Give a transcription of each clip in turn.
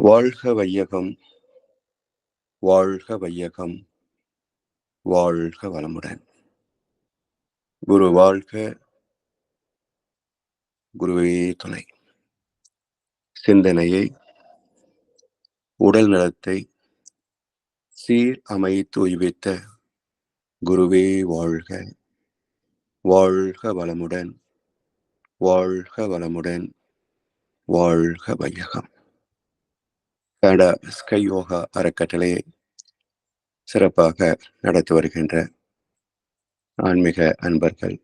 வாழ்க வையகம், வாழ்க வையகம், வாழ்க வளமுடன். குரு வாழ்க, குருவே துணை. சிந்தனையை, உடல் நலத்தை சீர் அமைத்து உய்வித்த குருவே வாழ்க, வாழ்க வளமுடன், வாழ்க வளமுடன், வாழ்க வையகம். கனடா ஸ்கை யோகா அறக்கட்டளையை சிறப்பாக நடத்தி வருகின்ற ஆன்மீக அன்பர்கள்,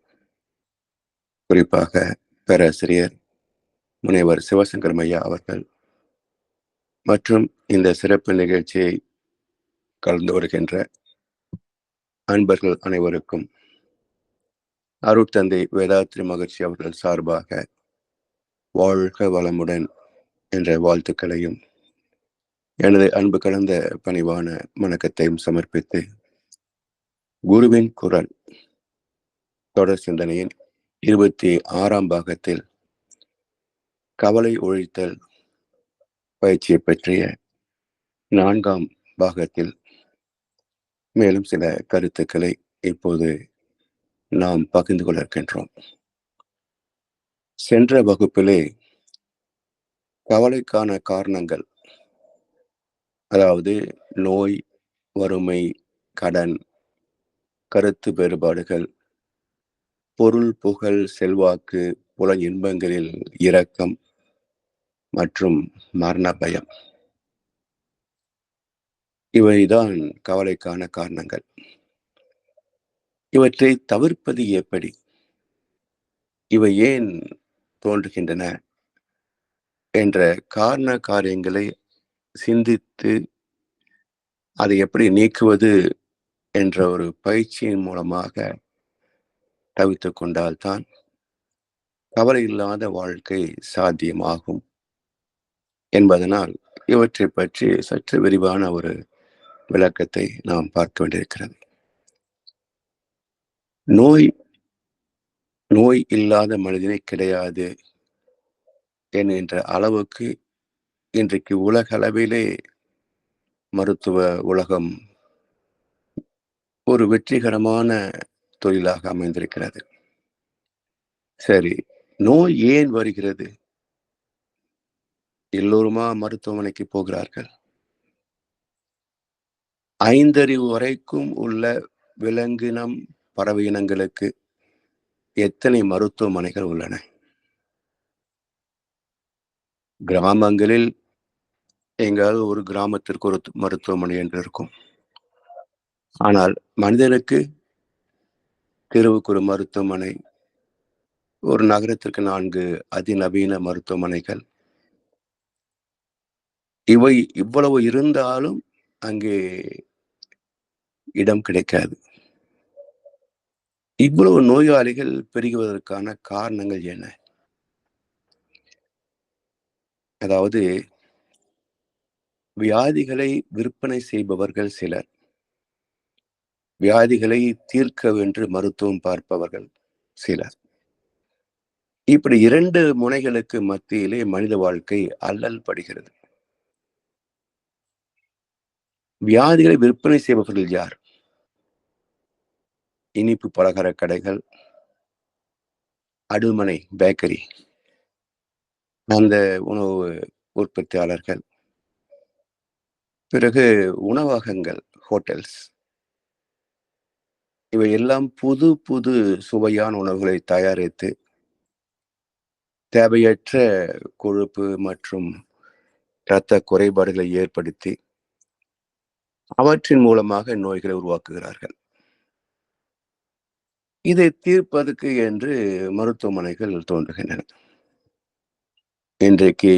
குறிப்பாக பேராசிரியர் முனைவர் சிவசங்கர் ஐயா அவர்கள் மற்றும் இந்த சிறப்பு நிகழ்ச்சியை கலந்து வருகின்ற அன்பர்கள் அனைவருக்கும் அருட்தந்தை வேதாத்ரி மகர்ஷி அவர்கள் சார்பாக வாழ்க வளமுடன் என்ற வாழ்த்துக்களையும் எனது அன்பு கலந்த பணிவான வணக்கத்தையும் சமர்ப்பித்து குருவின் குரல் தொடர் சிந்தனையின் 26ஆம் பாகத்தில் கவலை ஒழித்தல் பயிற்சியை பற்றிய 4ஆம் பாகத்தில் மேலும் சில கருத்துக்களை இப்போது நாம் பகிர்ந்து கொள்ள இருக்கின்றோம். சென்ற வகுப்பிலே கவலைக்கான காரணங்கள், அதாவது நோய், வறுமை, கடன், கருத்து வேறுபாடுகள், பொருள், புகழ், செல்வாக்கு, புல இன்பங்களில் இரக்கம் மற்றும் மரண பயம், இவைதான் கவலைக்கான காரணங்கள். இவற்றை தவிர்ப்பது எப்படி? இவை ஏன் தோன்றுகின்றன என்ற காரண காரியங்களை சிந்தித்து அதை எப்படி நீக்குவது என்ற ஒரு பயிற்சியின் மூலமாக தவிர்த்து கொண்டால்தான் கவலை இல்லாத வாழ்க்கை சாத்தியமாகும் என்பதனால் இவற்றை பற்றி சற்று விரிவான ஒரு விளக்கத்தை நாம் பார்க்க வேண்டியிருக்கிறது. நோய் இல்லாத மனிதனே கிடையாது என்கின்ற அளவுக்கு இன்றைக்கு உலக அளவிலே மருத்துவ உலகம் ஒரு வெற்றிகரமான தொழிலாக அமைந்திருக்கிறது. சரி, நோய் ஏன் வருகிறது? எல்லோருமா மருத்துவமனைக்கு போகிறார்கள்? 5 அறிவு வரைக்கும் உள்ள விலங்கினம், பறவை இனங்களுக்கு எத்தனை மருத்துவமனைகள் உள்ளன? கிராமங்களில் எங்காவது ஒரு கிராமத்திற்கு ஒரு மருத்துவமனை என்று இருக்கும். ஆனால் மனிதனுக்கு தெருவுக்கு ஒரு மருத்துவமனை, ஒரு நகரத்திற்கு 4 அதிநவீன மருத்துவமனைகள். இவை இவ்வளவு இருந்தாலும் அங்கே இடம் கிடைக்காது. இவ்வளவு நோயாளிகள் பெருகுவதற்கான காரணங்கள் என்ன? அதாவது வியாதிகளை விற்பனை செய்பவர்கள் சிலர், வியாதிகளை தீர்க்கவென்று மருத்துவம் பார்ப்பவர்கள் சிலர். இப்படி 2 முனைகளுக்கு மத்தியிலே மனித வாழ்க்கை அல்லல் படுகிறது. வியாதிகளை விற்பனை செய்பவர்கள் யார்? இனிப்பு பலகார கடைகள், அடுமனை பேக்கரி, அந்த உணவு உற்பத்தியாளர்கள், பிறகு உணவகங்கள், ஹோட்டல்ஸ், இவை எல்லாம் புது புது சுவையான உணவுகளை தயாரித்து தேவையற்ற கொழுப்பு மற்றும் இரத்த குறைபாடுகளை ஏற்படுத்தி அவற்றின் மூலமாக நோய்களை உருவாக்குகிறார்கள். இதை தீர்ப்பதற்கு என்று மருத்துவமனைகள் தோன்றுகின்றன. இன்றைக்கு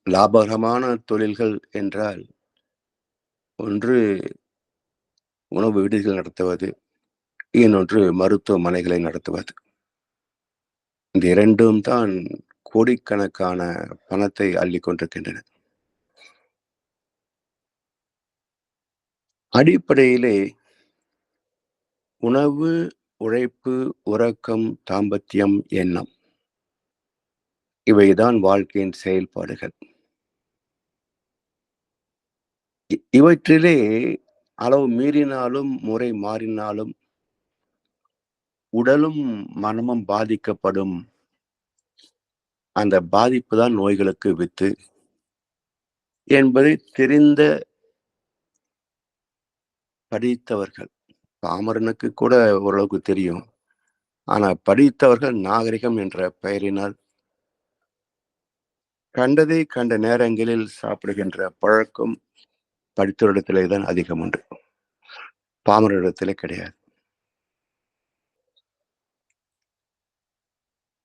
லாபகரமான தொழில்கள் என்றால் ஒன்று உணவு விடுதிகள் நடத்துவது, இன்னொன்று மருத்துவமனைகளை நடத்துவது. இந்த 2ம் தான் கோடிக்கணக்கான பணத்தை அள்ளிக் கொண்டிருக்கின்றன. அடிப்படையிலே உணவு, உழைப்பு, உறக்கம், தாம்பத்தியம், எண்ணம், இவைதான் வாழ்க்கையின் செயல்பாடுகள். இவற்றிலே அளவு மீறினாலும், முறை மாறினாலும் உடலும், மனமும் பாதிக்கப்படும். அந்த பாதிப்பு தான் நோய்களுக்கு வித்து என்பதை தெரிந்த படித்தவர்கள். பாமரனுக்கு கூட ஓரளவுக்கு தெரியும். ஆனா படித்தவர்கள் நாகரிகம் என்ற பெயரினால் கண்டதை கண்ட நேரங்களில் சாப்பிடுகின்ற பழக்கம் படித்தவரிடத்திலே தான் அதிகம் உண்டு. பாமரரிடத்திலே கிடையாது.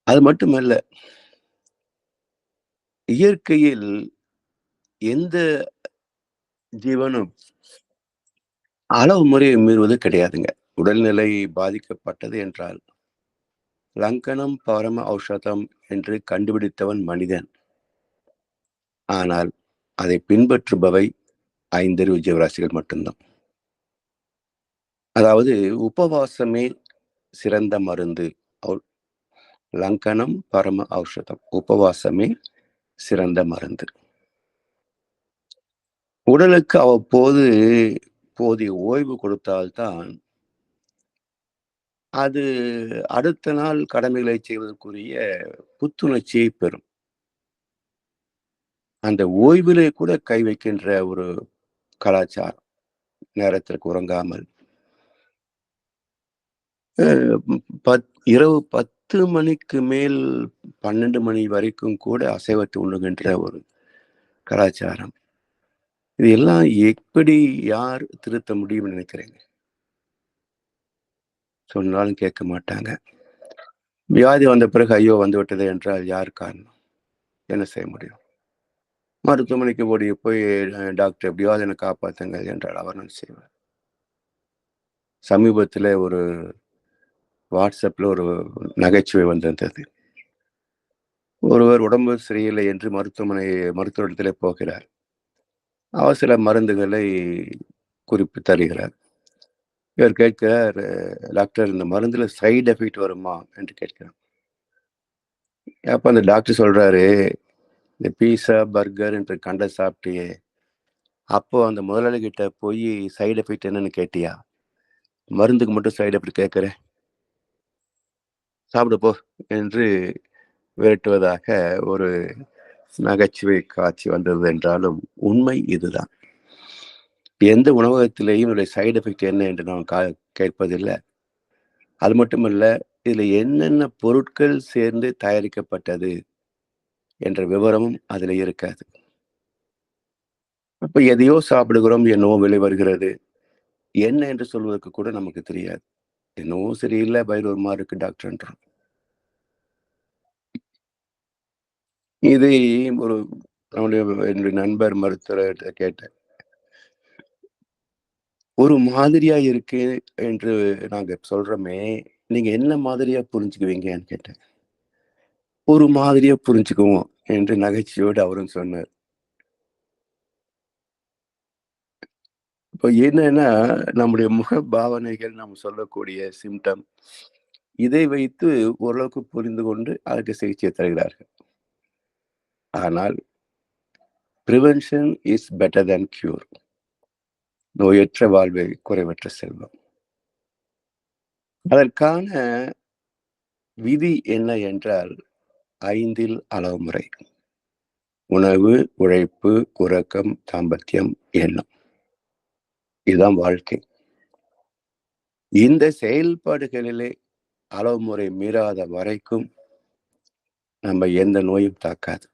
அது மட்டுமல்ல, இயற்கையில் எந்த ஜீவனும் அளவு முறையை மீறுவது கிடையாதுங்க. உடல்நிலை பாதிக்கப்பட்டது என்றால், லங்கனம் பரம ஔஷதம் என்று கண்டுபிடித்தவன் மனிதன். ஆனால் அதை பின்பற்றுபவை ஐந்தறிவு ஜீவராசிகள் மட்டும்தான். அதாவது உபவாசமே சிறந்த மருந்து. லங்கனம் பரம ஔஷதம். உபவாசமே சிறந்த மருந்து. உடலுக்கு அவ்வப்போது போதிய ஓய்வு கொடுத்தால்தான் அது அடுத்த நாள் கடமைகளை செய்வதற்குரிய புத்துணர்ச்சியை பெறும். அந்த ஓய்விலே கூட கை வைக்கின்ற ஒரு கலாச்சாரம். நேரத்திற்கு உறங்காமல் இரவு 10 மணிக்கு மேல் 12 மணி வரைக்கும் கூட அசைவத்தை உண்ணுகின்ற ஒரு கலாச்சாரம். இது எல்லாம் எப்படி யார் திருத்த முடியும்னு நினைக்கிறீங்க? சொன்னாலும் கேட்க மாட்டாங்க. வியாதி வந்த பிறகு ஐயோ வந்துவிட்டது என்றால் யார் காரணம்? என்ன செய்ய முடியும்? மருத்துவமனைக்கு ஓடி போய் டாக்டர் எப்படியாவது என்னை காப்பாத்துங்கள் என்றால் அவர் என்ன செய்வார்? சமீபத்தில ஒரு வாட்ஸ்அப்ல ஒரு நகைச்சுவை வந்திருந்தது. ஒருவர் உடம்பு சரியில்லை என்று மருத்துவரிடத்திலே போகிறார். அவர் சில மருந்துகளை குறிப்பு தருகிறார். இவர் கேட்கிறார், டாக்டர் இந்த மருந்துல சைடு எஃபெக்ட் வருமா என்று கேட்கிறார். அப்ப அந்த டாக்டர் சொல்றாரு, இந்த பீஸா, பர்கர் என்று கண்ட சாப்பிட்டியே, அப்போ அந்த முதலாளி கிட்ட போய் சைடு எஃபெக்ட் என்னன்னு கேட்டியா? மருந்துக்கு மட்டும் சைடு எஃபெக்ட் கேட்கிற, சாப்பிடு போ என்று விரட்டுவதாக ஒரு நகைச்சுவை காட்சி வந்தது என்றாலும் உண்மை இதுதான். எந்த உணவகத்திலேயும் இதனுடைய சைடு எஃபெக்ட் என்ன என்று நாம் கேட்பதில்லை. அது மட்டுமல்ல, இதுல என்னென்ன பொருட்கள் சேர்ந்து தயாரிக்கப்பட்டது என்ற விவரமும் அதுல இருக்காது. அப்ப எதையோ சாப்பிடுகிறோம், என்னவோ விலை வருகிறது. என்ன என்று சொல்வதற்கு கூட நமக்கு தெரியாது. என்னவோ சரியில்லை, வயிறு ஒரு மாரி இருக்கு டாக்டர்ன்றோம். இதை ஒரு என்னுடைய நண்பர் மருத்துவர்கிட்ட கேட்டேன். ஒரு மாதிரியா இருக்கு என்று நாங்க சொல்றோமே, நீங்க என்ன மாதிரியா புரிஞ்சுக்குவீங்கன்னு கேட்டேன். ஒரு மாதிரியா புரிஞ்சுக்குவோம் என்று நகைச்சுவையோடு அவரும் சொன்னார். இப்போ என்னன்னா, நம்முடைய முக பாவனைகள் நாம் சொல்லக்கூடிய சிம்டம், இதை வைத்து ஓரளவுக்கு புரிந்து கொண்டு அதற்கு சிகிச்சை தருகிறார்கள். ஆனால் prevention is better than cure. நோயற்ற வாழ்வே குறைவற்ற செல்வம். அதற்கான விதி என்ன என்றால் 5ல் அளவுமுறை. உணவு, உழைப்பு, உறக்கம், தாம்பத்தியம், எண்ணம். இதுதான் வாழ்க்கை. இந்த செயல்பாடுகளிலே அளவுமுறை மீறாத வரைக்கும் நம்ம எந்த நோயும் தாக்காது.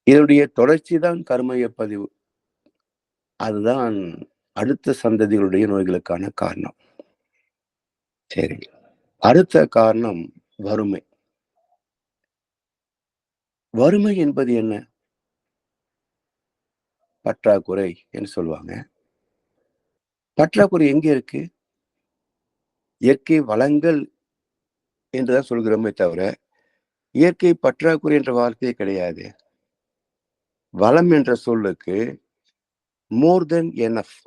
இதனுடைய தொடர்ச்சி தான் கர்மய பதிவு. அதுதான் அடுத்த சந்ததிகளுடைய நோய்களுக்கான காரணம். சரி. அடுத்த காரணம் வறுமை. வறுமை என்பது என்ன? பற்றாக்குறை என்று சொல்லுவாங்க. பற்றாக்குறை எங்க இருக்கு? இயற்கை வளங்கள் என்றுதான் சொல்கிறோமே தவிர, இயற்கை பற்றாக்குறை என்ற வார்த்தையே கிடையாது. வளம் என்ற சொல்லுக்கு மோர் தென் எனஃப்,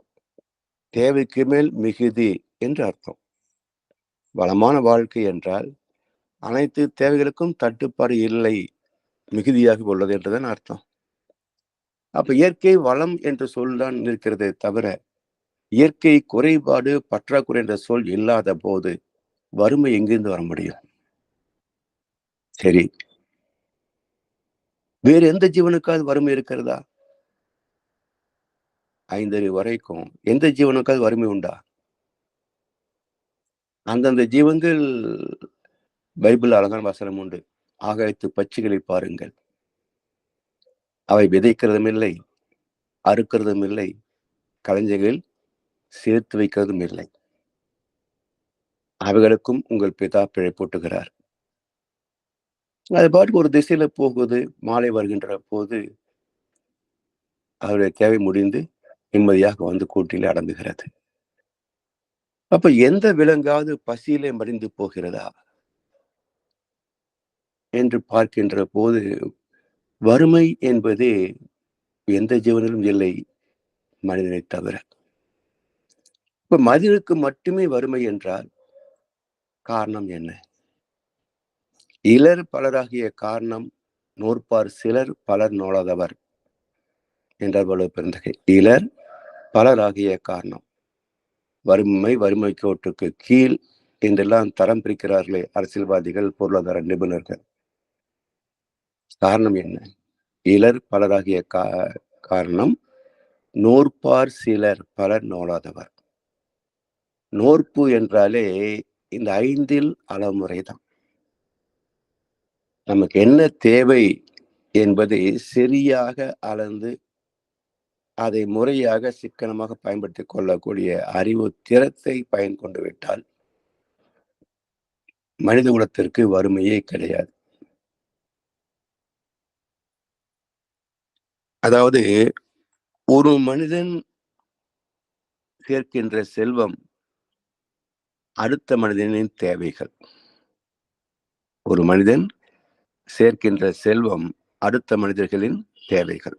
தேவைக்கு மேல் மிகுதி என்று அர்த்தம். வளமான வாழ்க்கை என்றால் அனைத்து தேவைகளுக்கும் தட்டுப்பாடு இல்லை, மிகுதியாக உள்ளது என்றுதான் அர்த்தம். அப்ப இயற்கை வளம் என்ற சொல் தான் இருக்கிறதே தவிர, இயற்கை குறைபாடு, பற்றாக்குறை என்ற சொல் இல்லாத போது வறுமை எங்கிருந்து வர முடியும்? சரி, வேறு எந்த ஜீவனுக்காவது வறுமை இருக்கிறதா? 5 அறிவு வரைக்கும் எந்த ஜீவனுக்காவது வறுமை உண்டா? அந்தந்த ஜீவன்கள் பைபிள் அழகான வசனம் உண்டு. ஆகாயத்து பட்சிகளை பாருங்கள். அவை விதைக்கிறதும் இல்லை, அறுக்கிறதும் இல்லை, களஞ்சியங்களில் சேர்த்து வைக்கிறதும் இல்லை. அவைகளுக்கும் உங்கள் பிதா பிழைப்பூட்டுகிறார். அது பாட்டுக்கு ஒரு திசையில போகுது. மாலை வருகின்ற போது அவருடைய தேவை முடிந்து நிம்மதியாக வந்து கூட்டிலே அடங்குகிறது. அப்ப எந்த விலங்காவது பசியிலே மடிந்து போகிறதா என்று பார்க்கின்ற போது, வறுமை என்பதே எந்த ஜீவனிலும் இல்லை, மனிதனை தவிர. இப்ப மனிதனுக்கு மட்டுமே வறுமை என்றால் காரணம் என்ன? இலர் பலராகிய காரணம் நூற்பார் சிலர் பலர் நோலாதவர் என்றார் வள்ளுவர் பெருந்தகை. இலர் பலராகிய காரணம். வறுமை, வறுமை கோட்டுக்கு கீழ் என்றெல்லாம் தரம் பிரிக்கிறார்களே அரசியல்வாதிகள், பொருளாதார நிபுணர்கள். காரணம் என்ன? இலர் பலராகிய காரணம் நூற்பார் சிலர் பலர் நோலாதவர். நோற்பு என்றாலே இந்த 5ல் அளமுறை தான். நமக்கு என்ன தேவை என்பதை சரியாக அளந்து அதை முறையாக சிக்கனமாக பயன்படுத்திக் கொள்ளக்கூடிய அறிவு திறத்தை பயன் கொண்டு விட்டால் மனித குலத்திற்கு வறுமையே கிடையாது. அதாவது ஒரு மனிதன் சேர்க்கின்ற செல்வம் அடுத்த மனிதனின் தேவைகள். ஒரு மனிதன் சேர்க்கின்ற செல்வம் அடுத்த மனிதர்களின் தேவைகள்.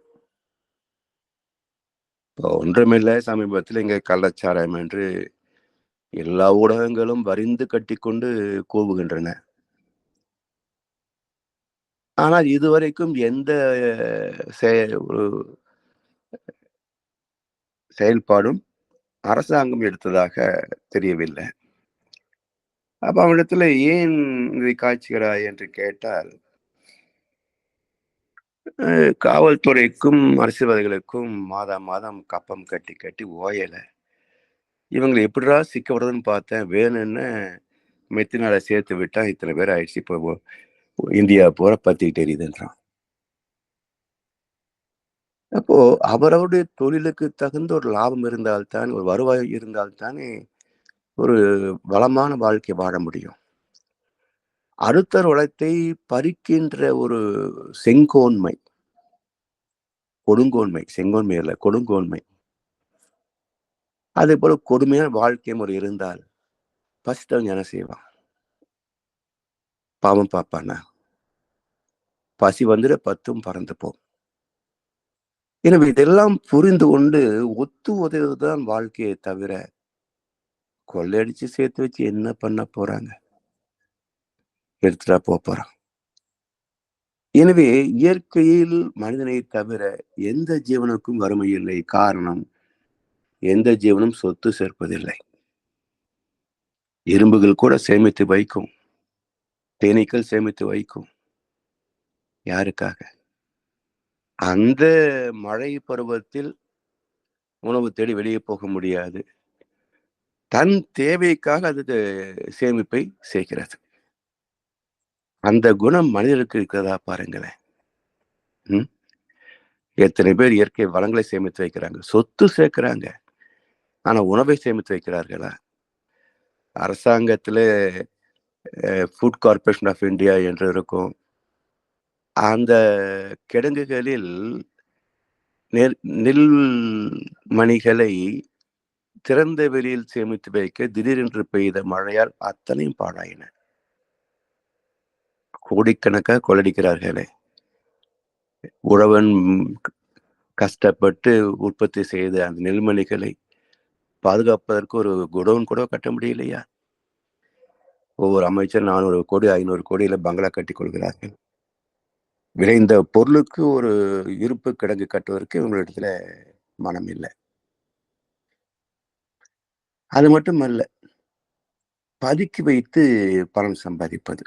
இப்போ ஒன்றுமில்லை, சமீபத்தில் இங்கே கள்ளச்சாராயம் என்று எல்லா ஊடகங்களும் வரிந்து கட்டிக்கொண்டு கூவுகின்றன. ஆனால் இதுவரைக்கும் எந்த ஒரு செயல்பாடும் அரசாங்கம் எடுத்ததாக தெரியவில்லை. அப்ப அவனிடத்துல ஏன் இதை காய்ச்சுகிறாய் என்று கேட்டால், காவல்துறைக்கும் அரசியல்வாதிகளுக்கும் மாதம் மாதம் கப்பம் கட்டி கட்டி ஓயல. இவங்களை எப்படிடா சிக்க விடுறதுன்னு பார்த்தேன். வேணும்னு மெத்தினால சேர்த்து விட்டா இத்தனை பேர் ஆயிடுச்சு. இப்போ இந்தியா பூரா பத்திக்கிட்டு எரியுதுன்றான். அப்போ அவரவருடைய தொழிலுக்கு தகுந்த ஒரு லாபம் இருந்தால்தான், ஒரு வருவாய் இருந்தால்தானே ஒரு வளமான வாழ்க்கை வாழ முடியும். அடுத்தர் உழைத்தை பறிக்கின்ற ஒரு செங்கோன்மை, கொடுங்கோன்மை, செங்கோன்மை அல்ல, கொடுங்கோன்மை. அதே போல கொடுமையான வாழ்க்கை முறை இருந்தால் பசித்தவன் என்ன செய்வான்? பாவம் பார்ப்பானா? பசி வந்துட 10ம் பறந்து போ. எனவே இதெல்லாம் புரிந்து கொண்டு ஒத்து உதவுவதுதான் வாழ்க்கையை தவிர, கொள்ளையடிச்சு சேர்த்து வச்சு என்ன பண்ண போறாங்க? எடுத்துட்டா போறான். எனவே இயற்கையில் மனிதனை தவிர எந்த ஜீவனுக்கும் வறுமை இல்லை. காரணம், எந்த ஜீவனும் சொத்து சேர்ப்பதில்லை. எறும்புகள் கூட சேமித்து வைக்கும், தேனீக்கள் சேமித்து வைக்கும். யாருக்காக? அந்த மழை பருவத்தில் உணவு தேடி வெளியே போக முடியாது. தன் தேவைக்காக அது சேமிப்பை செய்கிறது. அந்த குணம் மனிதருக்கு இருக்கிறதா பாருங்களேன். எத்தனை பேர் இயற்கை வளங்களை சேமித்து வைக்கிறாங்க, சொத்து சேர்க்கிறாங்க, ஆனா உணவை சேமித்து வைக்கிறார்களா? அரசாங்கத்திலே ஃபுட் கார்ப்பரேஷன் ஆஃப் இந்தியா என்று இருக்கும். அந்த கிடங்குகளில் நெல் மணிகளை திறந்த வெளியில் சேமித்து வைக்க திடீரென்று பெய்த மழையால் அத்தனையும் பாழாயின. கோடிக்கணக்காக கொள்ளடிக்கிறார்களே. உழவன் கஷ்டப்பட்டு உற்பத்தி செய்த அந்த நெல்மணிகளை பாதுகாப்பதற்கு ஒரு குடோன் கூட கட்ட முடியலையா? ஒவ்வொரு அமைச்சர் 400 கோடி 500 கோடியில பங்களா கட்டி கொள்கிறார்கள். விளைந்த பொருளுக்கு ஒரு இருப்பு கிடங்கு கட்டுவதற்கு இவங்களிடத்துல மனம் இல்லை. அது மட்டுமல்ல, பதுக்கி வைத்து பணம் சம்பாதிப்பது.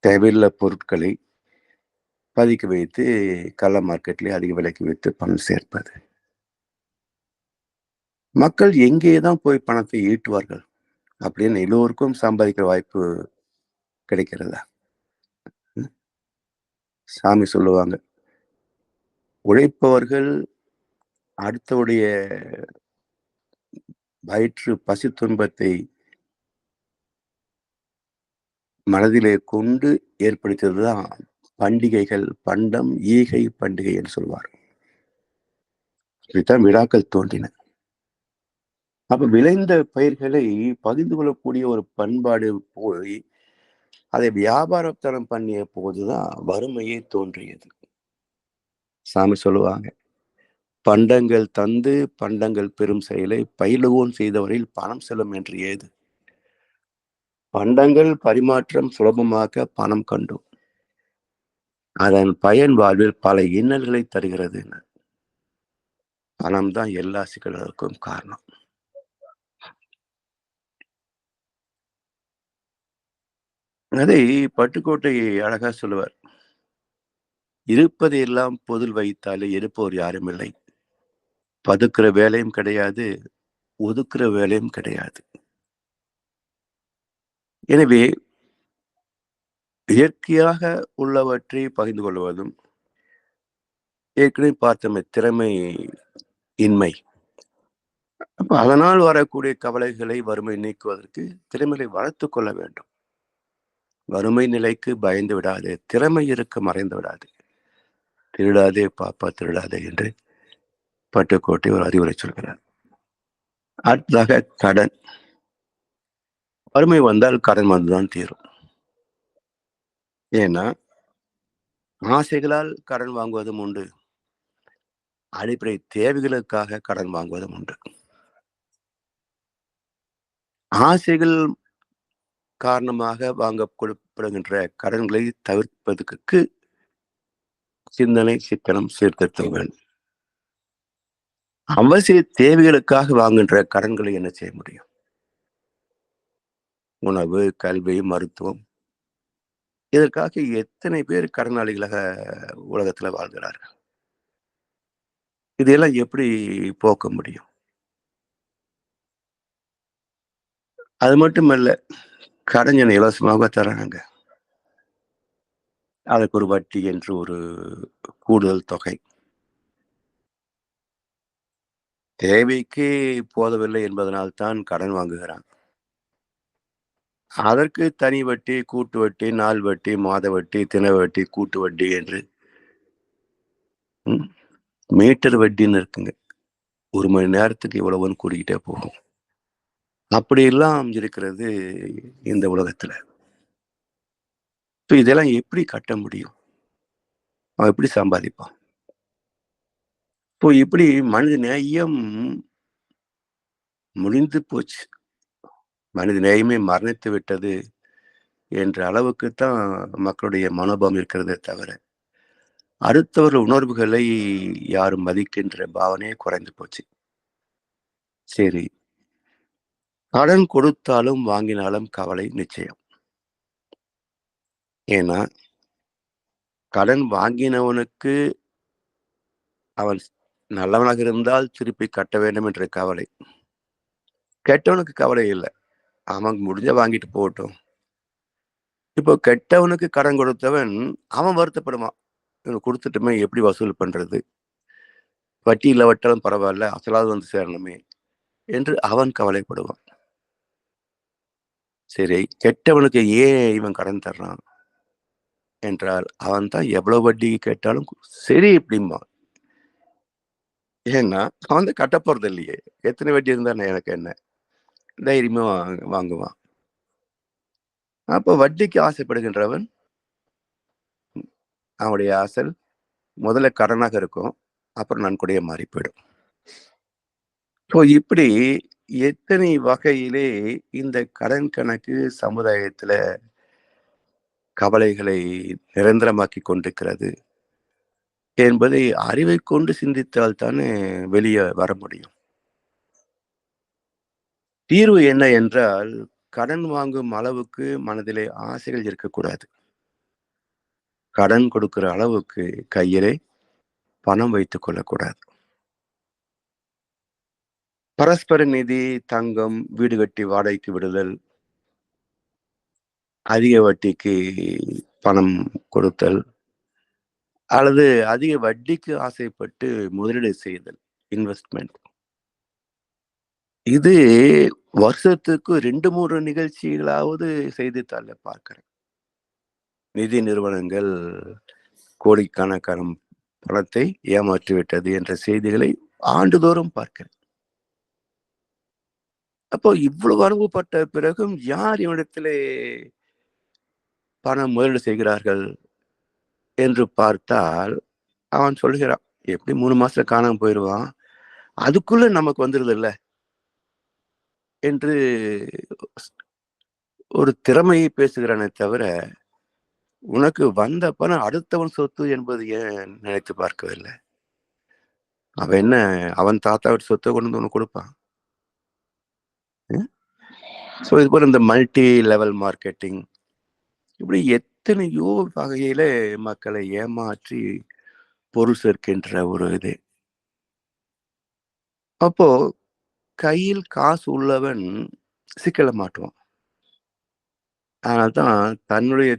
தேவையுள்ள பொருட்களை பதுக்கி வைத்து கள்ள மார்க்கெட்லயே அதிக விலைக்கு வித்து பணம் சேர்ப்பது. மக்கள் எங்கே தான் போய் பணத்தை ஈட்டுவார்கள் அப்படின்னு எல்லோருக்கும் சம்பாதிக்கிற வாய்ப்பு கிடைக்கிறதா? ம். சாமி சொல்லுவாங்க, உழைப்பவர்கள் அடுத்தவருடைய வயிற்று பசி துன்பத்தை மனதிலே கொண்டு ஏற்படுத்தியதுதான் பண்டிகைகள், பண்டம், ஈகை, பண்டிகை என்று சொல்வார். இப்படித்தான் விழாக்கள் தோன்றின. அப்ப விளைந்த பயிர்களை பகிர்ந்து கொள்ளக்கூடிய ஒரு பண்பாடு போய் அதை வியாபாரத்தனம் பண்ணிய போதுதான் வறுமையே தோன்றியது. சாமி சொல்லுவாங்க, பண்டங்கள் தந்து பண்டங்கள் பெரும் செயலை பயிலுவோன் செய்தவரையில் பணம் செல்லும் என்று ஏது. பண்டங்கள் பரிமாற்றம் சுலபமாக்க பணம் கண்டோம், அதன் பயன் வாழ்வில் பல இன்னல்களை தருகிறது. பணம் தான் எல்லா சிக்கல்களுக்கும் காரணம். அதை பட்டுக்கோட்டை அழகா சொல்லுவார், இருப்பதை எல்லாம் பொதில் வைத்தாலே எடுப்போர் யாரும் இல்லை. பதுக்குற வேலையும் கிடையாது, ஒதுக்குற வேலையும் கிடையாது. எனவே இயற்கையாக உள்ளவற்றை பகிர்ந்து கொள்வதும், ஏற்கனவே பார்த்தோமே திறமை இன்மை, அப்ப அதனால் வரக்கூடிய கவலைகளை வறுமை நீக்குவதற்கு திறமையை வளர்த்துக் கொள்ள வேண்டும். வறுமை நிலைக்கு பயந்து விடாதே, திறமை இருக்க மறைந்து விடாதே, திருடாதே பாப்பா திருடாதே என்று பட்டுக்கோட்டை ஒரு அறிவுரை சொல்கிறார். அடுத்ததாக கடன். வறுமை வந்தால் கடன் வந்துதான் தீரும். ஏன்னா ஆசைகளால் கடன் வாங்குவதும் உண்டு, அடிப்படை தேவைகளுக்காக கடன் வாங்குவதும் உண்டு. ஆசைகள் காரணமாக வாங்க கொடுக்கப்படுகின்ற கடன்களை தவிர்ப்பதற்கு சிந்தனை, சிக்கனம், சீர்திருத்தம் வேண்டும். அவசிய தேவைகளுக்காக வாங்குகின்ற கடன்களை என்ன செய்ய முடியும்? உணவு, கல்வி, மருத்துவம், இதற்காக எத்தனை பேர் கடனாளிகளாக உலகத்துல வாழ்கிறார்கள்? இதையெல்லாம் எப்படி போக்க முடியும்? அது மட்டுமல்ல, கடன் இலவசமாக தராங்க. அதற்கு ஒரு வட்டி என்று ஒரு கூடுதல் தொகை. தேவைக்கு போதவில்லை என்பதனால் தான் கடன் வாங்குகிறான். அதற்கு தனி வட்டி, கூட்டு வட்டி, நாள் வட்டி, மாத வட்டி, தின வட்டி, கூட்டு வட்டி என்று மீட்டர் வட்டின்னு இருக்குங்க. ஒரு மணி நேரத்துக்கு இவ்வளவுன்னு கூடிக்கிட்டே போகும். அப்படியெல்லாம் இருக்கிறது இந்த உலகத்துல. இப்ப இதெல்லாம் எப்படி கட்ட முடியும்? அவன் எப்படி சம்பாதிப்பான்? இப்போ இப்படி மனித நேயம் முடிந்து போச்சு. மனித நேயமே மரணித்து விட்டது என்ற அளவுக்குத்தான் மக்களுடைய மனோபாவம் இருக்கிறதே தவிர, அடுத்தவர்கள் உணர்வுகளை யாரும் மதிக்கின்ற பாவனையே குறைந்து போச்சு. சரி, கடன் கொடுத்தாலும் வாங்கினாலும் கவலை நிச்சயம். ஏன்னா கடன் வாங்கினவனுக்கு அவன் நல்லவனாக இருந்தால் திருப்பி கட்ட வேண்டும் என்ற கவலை. கெட்டவனுக்கு கவலை இல்லை, அவன் முடிஞ்ச வாங்கிட்டு போகட்டும். இப்போ கெட்டவனுக்கு கடன் கொடுத்தவன் அவன் வருத்தப்படுவான், இவன் கொடுத்துட்டுமே எப்படி வசூல் பண்றது, வட்டி இல்லாவிட்டாலும் பரவாயில்ல அசலாவது வந்து சேரணுமே என்று அவன் கவலைப்படுவான். சரி, கெட்டவனுக்கு ஏன் இவன் கடன் தர்றான் என்றால் அவன் தான் எவ்வளவு வட்டி கேட்டாலும் சரி இப்படிம்பான். ஏன்னா அவன் தான் கட்ட போறது இல்லையே, எத்தனை வட்டி இருந்தா எனக்கு என்ன, தைரியமா வாங்குவான். அப்போ வட்டிக்கு ஆசைப்படுகின்றவன் அவனுடைய அசல் முதல்ல கடனாக இருக்கும், அப்புறம் நன்கொடைய மாறி போயிடும். இப்போ இப்படி எத்தனை வகையிலே இந்த கடன் கணக்கு சமுதாயத்துல கவலைகளை நிரந்தரமாக்கிக் கொண்டிருக்கிறது என்பதை அறிவைக் கொண்டு சிந்தித்தால் தானே வெளியே வர முடியும். தீர்வு என்ன என்றால், கடன் வாங்கும் அளவுக்கு மனதிலே ஆசைகள் இருக்கக்கூடாது. கடன் கொடுக்கிற அளவுக்கு கையிலே பணம் வைத்துக் கொள்ளக்கூடாது. பரஸ்பர நிதி, தங்கம், வீடு கட்டி வாடகைக்கு விடுதல், அதிக வட்டிக்கு பணம் கொடுத்தல், அல்லது அதிக வட்டிக்கு ஆசைப்பட்டு முதலீடு செய்தல், இன்வெஸ்ட்மெண்ட். இது வருஷத்துக்கு 2, 3 நிகழ்ச்சிகளாவது செய்தித்தாள்ல பார்க்கிறேன். நிதி நிறுவனங்கள் கோடிக்கணக்கான பணத்தை ஏமாற்றிவிட்டது என்ற செய்திகளை ஆண்டுதோறும் பார்க்கிறேன். அப்போ இவ்வளவு அனுபவப்பட்ட பிறகும் யார் இவனிடத்திலே பணம் முதலீடு செய்கிறார்கள் என்று பார்த்தால், அவன் சொல்கிறான், எப்படி 3 மாசத்துல காணாம போயிடுவான், அதுக்குள்ள நமக்கு வந்துருது இல்ல என்று ஒரு திறமையை பேசுகிறானே தவிர, உனக்கு வந்த பணம் அடுத்தவன் சொத்து என்பது ஏன் நினைத்து பார்க்கவில்லை? அவன் என்ன, அவன் தாத்தா வீட்டு சொத்தை கொண்டு வந்து உனக்கு கொடுப்பான்? ஸோ இது போல இந்த மல்டி லெவல் மார்க்கெட்டிங், இப்படி எத்தனையோ வகையில மக்களை ஏமாற்றி பொருள் சேர்க்கின்ற ஒரு இது. அப்போ கையில் காசு உள்ளவன் சிக்கல மாட்டுவான். அதனால்தான் தன்னுடைய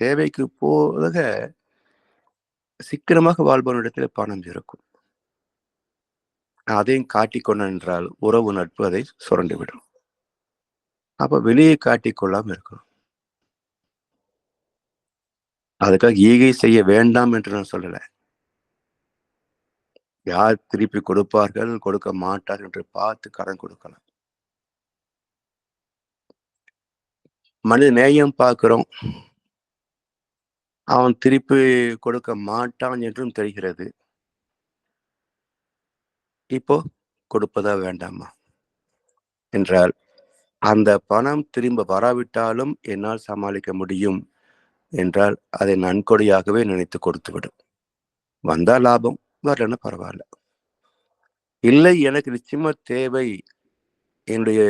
தேவைக்கு போக சிக்கனமாக வாழ்பவனிடத்துல பணம் இருக்கும். அதையும் காட்டிக்கொண்டான் என்றால் உறவு நட்பு அதை சுரண்டிவிடும். அப்ப வெளியே காட்டிக்கொள்ளாம இருக்கணும். அதுக்காக ஈகை செய்ய வேண்டாம் என்று நான் சொல்லல. யார் திருப்பி கொடுப்பார்கள், கொடுக்க மாட்டார்கள் என்று பார்த்து கடன் கொடுக்கலாம். மனித நேயம் பார்க்கிறோம், அவன் திருப்பி கொடுக்க மாட்டான் என்றும் தெரிகிறது. இப்போ கொடுப்பதா வேண்டாமா என்றால், அந்த பணம் திரும்ப வராவிட்டாலும் என்னால் சமாளிக்க முடியும் என்றால் அதை நன்கொடையாகவே நினைத்து கொடுத்துவிடும். வந்தா லாபம், வரலன்னா பரவாயில்ல. இல்லை, எனக்கு நிச்சயமா தேவை, என்னுடைய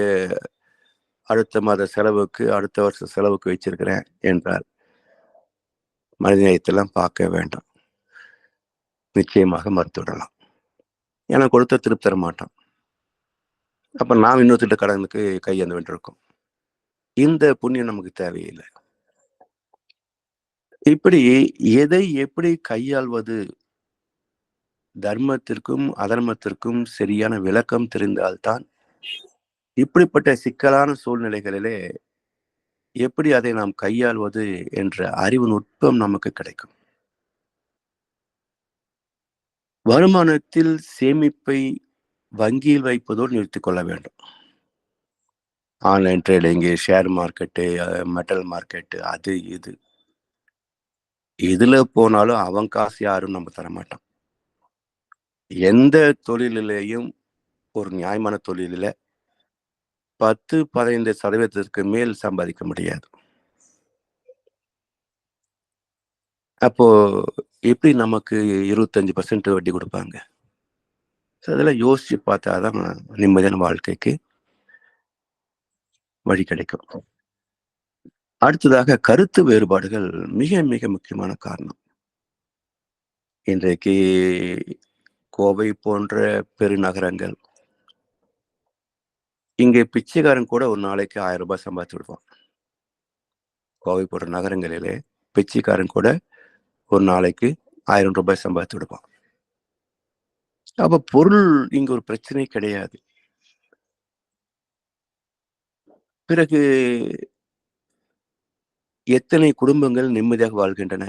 அடுத்த மாத செலவுக்கு, அடுத்த வருஷ செலவுக்கு வச்சிருக்கிறேன் என்றால் மனிதநேயத்தெல்லாம் பார்க்க வேண்டாம், நிச்சயமாக மறுத்துவிடலாம். ஏன்னா கொடுத்த திருப்தி தர மாட்டான். அப்ப நாம் இன்னொருத்திட்ட கடனுக்கு கையேந்த வேண்டியிருக்கும். இந்த புண்ணியம் நமக்கு தேவையில்லை. இப்படி எதை எப்படி கையாள்வது, தர்மத்திற்கும் அதர்மத்திற்கும் சரியான விளக்கம் தெரிந்தால்தான் இப்படிப்பட்ட சிக்கலான சூழ்நிலைகளிலே எப்படி அதை நாம் கையாள்வது என்ற அறிவு நுட்பம் நமக்கு கிடைக்கும். வருமானத்தில் சேமிப்பை வங்கியில் வைப்பதோடு நிறுத்திக் கொள்ள வேண்டும். Online trading, share market, metal market, அது இது இதுல போனாலும் அவன் காசு யாரும் நம்ம தரமாட்டான். எந்த தொழிலிலேயும் ஒரு நியாயமான தொழிலில 10, 15% மேல் சம்பாதிக்க முடியாது. அப்போ எப்படி நமக்கு 25% வட்டி கொடுப்பாங்க? அதெல்லாம் யோசிச்சு பார்த்தாதான் நிம்மதியான வாழ்க்கைக்கு வழி கிடைக்கும். அடுத்ததாக கருத்து வேறுபாடுகள் மிக மிக முக்கியமான காரணம். இன்றைக்கு கோவை போன்ற பெருநகரங்கள், இங்கே பிச்சைக்காரன் கூட ஒரு நாளைக்கு 1000 ரூபாய் சம்பாதிச்சு விடுவான். கோவை போன்ற நகரங்களிலே பிச்சைக்காரன் கூட ஒரு நாளைக்கு 1000 ரூபாய் சம்பாதித்து விடுவான். அப்ப பொருள் இங்க ஒரு பிரச்சனை கிடையாது. பிறகு எத்தனை குடும்பங்கள் நிம்மதியாக வாழ்கின்றன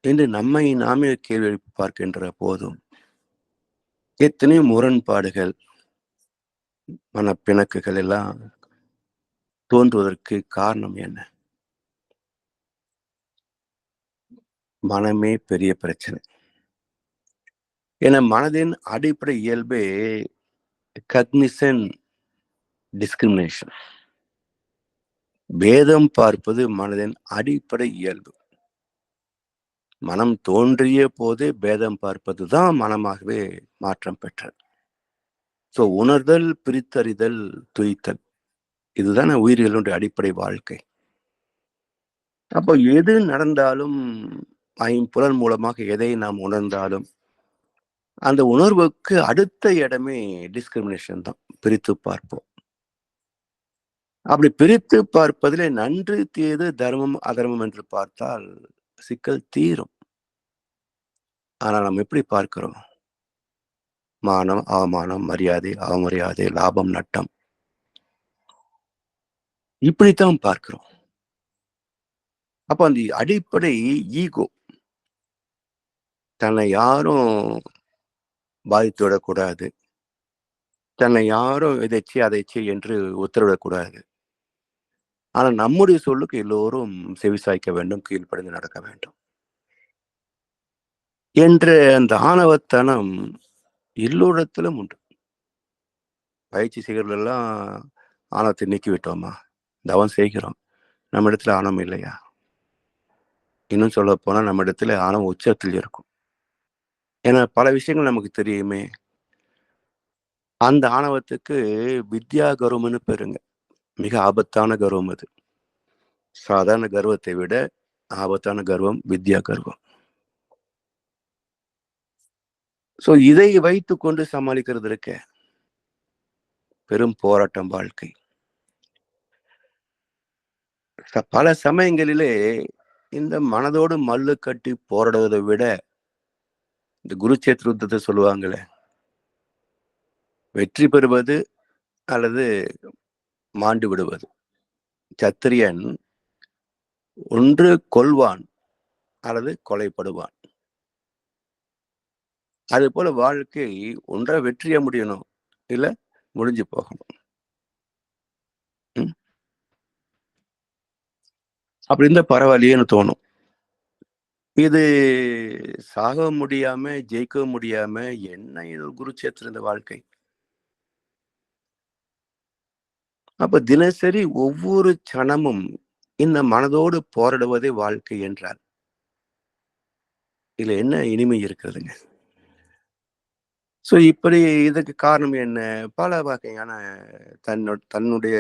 என்று நம்மை நாமே கேள்வி எழுப்பி பார்க்கின்ற போதும் எத்தனையோ முரண்பாடுகள், மனப்பிணக்குகள் எல்லாம் தோன்றுவதற்கு காரணம் என்ன? மனமே பெரிய பிரச்சனை. என மனதின் அடிப்படை இயல்பே கக்னிசன் டிஸ்கிரிமினேஷன். பேதம் பார்ப்பது மனதின் அடிப்படை இயல்பு. மனம் தோன்றிய போதே பேதம் பார்ப்பதுதான் மனமாகவே மாற்றம் பெற்றது. சோ உணர்தல், பிரித்தறிதல், துய்த்தல், இதுதானே உயிர்களுடைய அடிப்படை வாழ்க்கை. அப்போ எது நடந்தாலும், ஐம்புலன் மூலமாக எதை நாம் உணர்ந்தாலும், அந்த உணர்வுக்கு அடுத்த இடமே டிஸ்கிரிமினேஷன் தான். பிரித்து பார்ப்போம். அப்படி பிரித்து பார்ப்பதிலே நன்று தீது, தர்மம் அதர்மம் என்று பார்த்தால் சிக்கல் தீரும். ஆனா நம்ம எப்படி பார்க்கிறோம்? மானம், அவமானம், மரியாதை, அவமரியாதை, லாபம், நட்டம், இப்படித்தான் பார்க்கிறோம். அப்ப அந்த அடிப்படை ஈகோ. தன்னை யாரும் பாதித்து விடக்கூடாது, தன்னை யாரும் இதை செய் அதை செய் என்று உத்தரவிடக்கூடாது. ஆனா நம்முடைய சொல்லுக்கு எல்லோரும் செவிசாய்க்க வேண்டும், கீழ்ப்படிந்து நடக்க வேண்டும் என்ற அந்த ஆணவத்தனம் எல்லோரிடத்திலும் உண்டு. பயிற்சி செய்கிறவர்களெல்லாம் ஆணவத்தை நீக்கி விட்டோமா? தவம் செய்கிறோம், நம்ம இடத்துல ஆணவம் இல்லையா? இன்னும் சொல்ல போனா நம்ம இடத்துல ஆணவம் உச்சத்தில் இருக்கும். ஏன்னா பல விஷயங்கள் நமக்கு தெரியுமே. அந்த ஆணவத்துக்கு வித்யா கர்வம்னு பேருங்க. மிக ஆபத்தான கர்வம் அது. சாதாரண கர்வத்தை விட ஆபத்தான கர்வம் வித்யா கர்வம். சோ இதை வைத்துக் கொண்டு சமாளிக்கிறது இருக்க பெரும் போராட்டம் வாழ்க்கை. பல சமயங்களிலே இந்த மனதோடு மல்லு கட்டி போராடுவதை விட, இந்த குருச்சேத்திர யுத்தத்தை சொல்லுவாங்களே, வெற்றி பெறுவது அல்லது மாண்டு விடுவது. சத்திரியன் ஒன்று கொல்வான் அல்லது கொலைப்படுவான். அது போல வாழ்க்கை ஒன்றா வெற்றியா முடியணும், இல்ல முடிஞ்சு போகணும். அப்படி இருந்தா பரவாயில்லையேன்னு தோணும். இது சாக முடியாம, ஜெயிக்க முடியாம, என்ன இது குருச்சேத்திர இந்த வாழ்க்கை. அப்ப தினசரி ஒவ்வொரு கணமும் இந்த மனதோடு போராடுவதே வாழ்க்கை என்றால் இதுல என்ன இனிமை இருக்கிறதுங்க? சோ இப்படி இதுக்கு காரணம் என்ன? பல வகையான தன்னுடைய